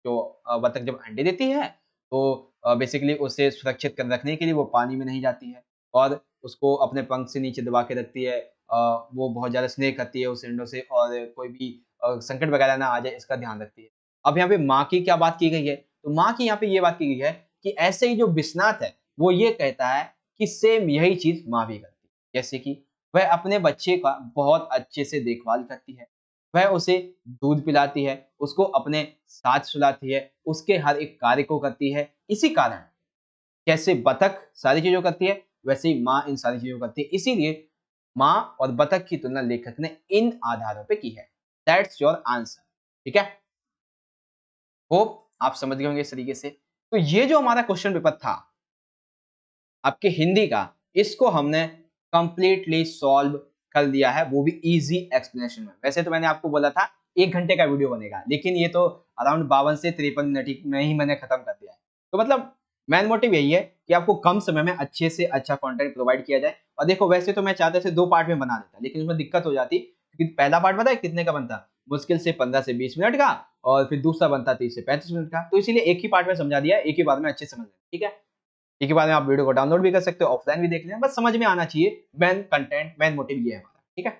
जो बतख जब अंडे देती है तो बेसिकली उसे सुरक्षित कर रखने के लिए वो पानी में नहीं जाती है और उसको अपने पंख से नीचे दबा के रखती है। वो बहुत ज़्यादा स्नेह करती है उस अंडों से और कोई भी संकट वगैरह ना आ जाए इसका ध्यान रखती है। अब यहाँ पे माँ की क्या बात की गई है? तो माँ की यहाँ पे ये बात की गई है कि ऐसे ही जो विश्वनाथ है वो ये कहता है कि सेम यही चीज़ माँ भी करती है। जैसे कि वह अपने बच्चे का बहुत अच्छे से देखभाल करती है। वह उसे दूध पिलाती है, उसको अपने साथ सुलाती है, उसके हर एक कार्य को करती है। इसी कारण जैसे बतख सारी चीज़ों करती है, वैसे ही माँ इन सारी चीज़ों को करती है। इसीलिए माँ और बतख की तुलना लेखक ने इन आधारों पे की है। दैट्स योर आंसर, ठीक है? होप आप समझ गए होंगे इस तरीके से। तो ये जो हमारा क्वेश्चन पेपर था आपके हिंदी का, इसको हमने कंप्लीटली सॉल्व कर दिया है, वो भी इजी एक्सप्लेनेशन में। वैसे तो मैंने आपको बोला था 1 घंटे का वीडियो बनेगा, लेकिन ये तो अराउंड 52 से 53 मिनट ही में मैंने खत्म कर दिया है। तो मतलब मेन मोटिव यही है कि आपको कम समय में अच्छे से अच्छा कंटेंट प्रोवाइड किया जाए। और देखो वैसे तो मैं चाहता से 2 पार्ट में बना देता, लेकिन उसमें दिक्कत हो जाती क्योंकि पहला पार्ट पता है कितने का बनता? मुश्किल से 15 से 20 मिनट का और फिर दूसरा बनता 30 से 35 मिनट का। तो इसीलिए एक ही पार्ट में समझा दिया, एक ही बार में अच्छे से समझ लें, ठीक है? एक ही बार में आप वीडियो को डाउनलोड भी कर सकते हो, ऑफलाइन भी देख लें, बस समझ में आना चाहिए। मेन कंटेंट, मेन मोटिव ये है हमारा, ठीक है।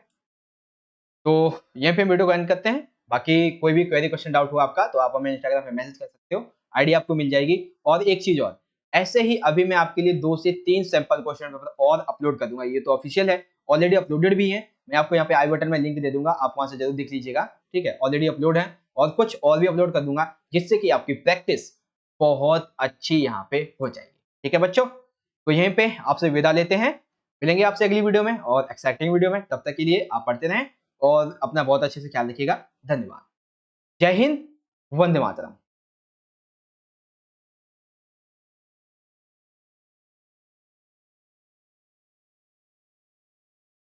तो यहीं पे वीडियो को एंड करते हैं। बाकी कोई भी क्वेरी क्वेश्चन डाउट हुआ आपका तो आप हमें इंस्टाग्राम पे मैसेज कर सकते हो, आईडी आपको मिल जाएगी। और एक चीज और, ऐसे ही अभी मैं आपके लिए 2 से 3 सैंपल क्वेश्चन पेपर और अपलोड कर दूंगा। ये तो ऑफिशियल है, ऑलरेडी अपलोडेड भी है। मैं आपको यहाँ पे आई बटन में लिंक दे दूंगा, आप वहां से जरूर देख लीजिएगा, ठीक है। ऑलरेडी अपलोड है और कुछ और भी अपलोड कर दूंगा, जिससे कि आपकी प्रैक्टिस बहुत अच्छी यहाँ पे हो जाएगी, ठीक है बच्चों। तो यहीं पे आपसे विदा लेते हैं, मिलेंगे आपसे अगली वीडियो में और एक्साइटिंग वीडियो में। तब तक के लिए आप पढ़ते रहें और अपना बहुत अच्छे से ख्याल रखिएगा। धन्यवाद। जय हिंद, वंदे मातरम।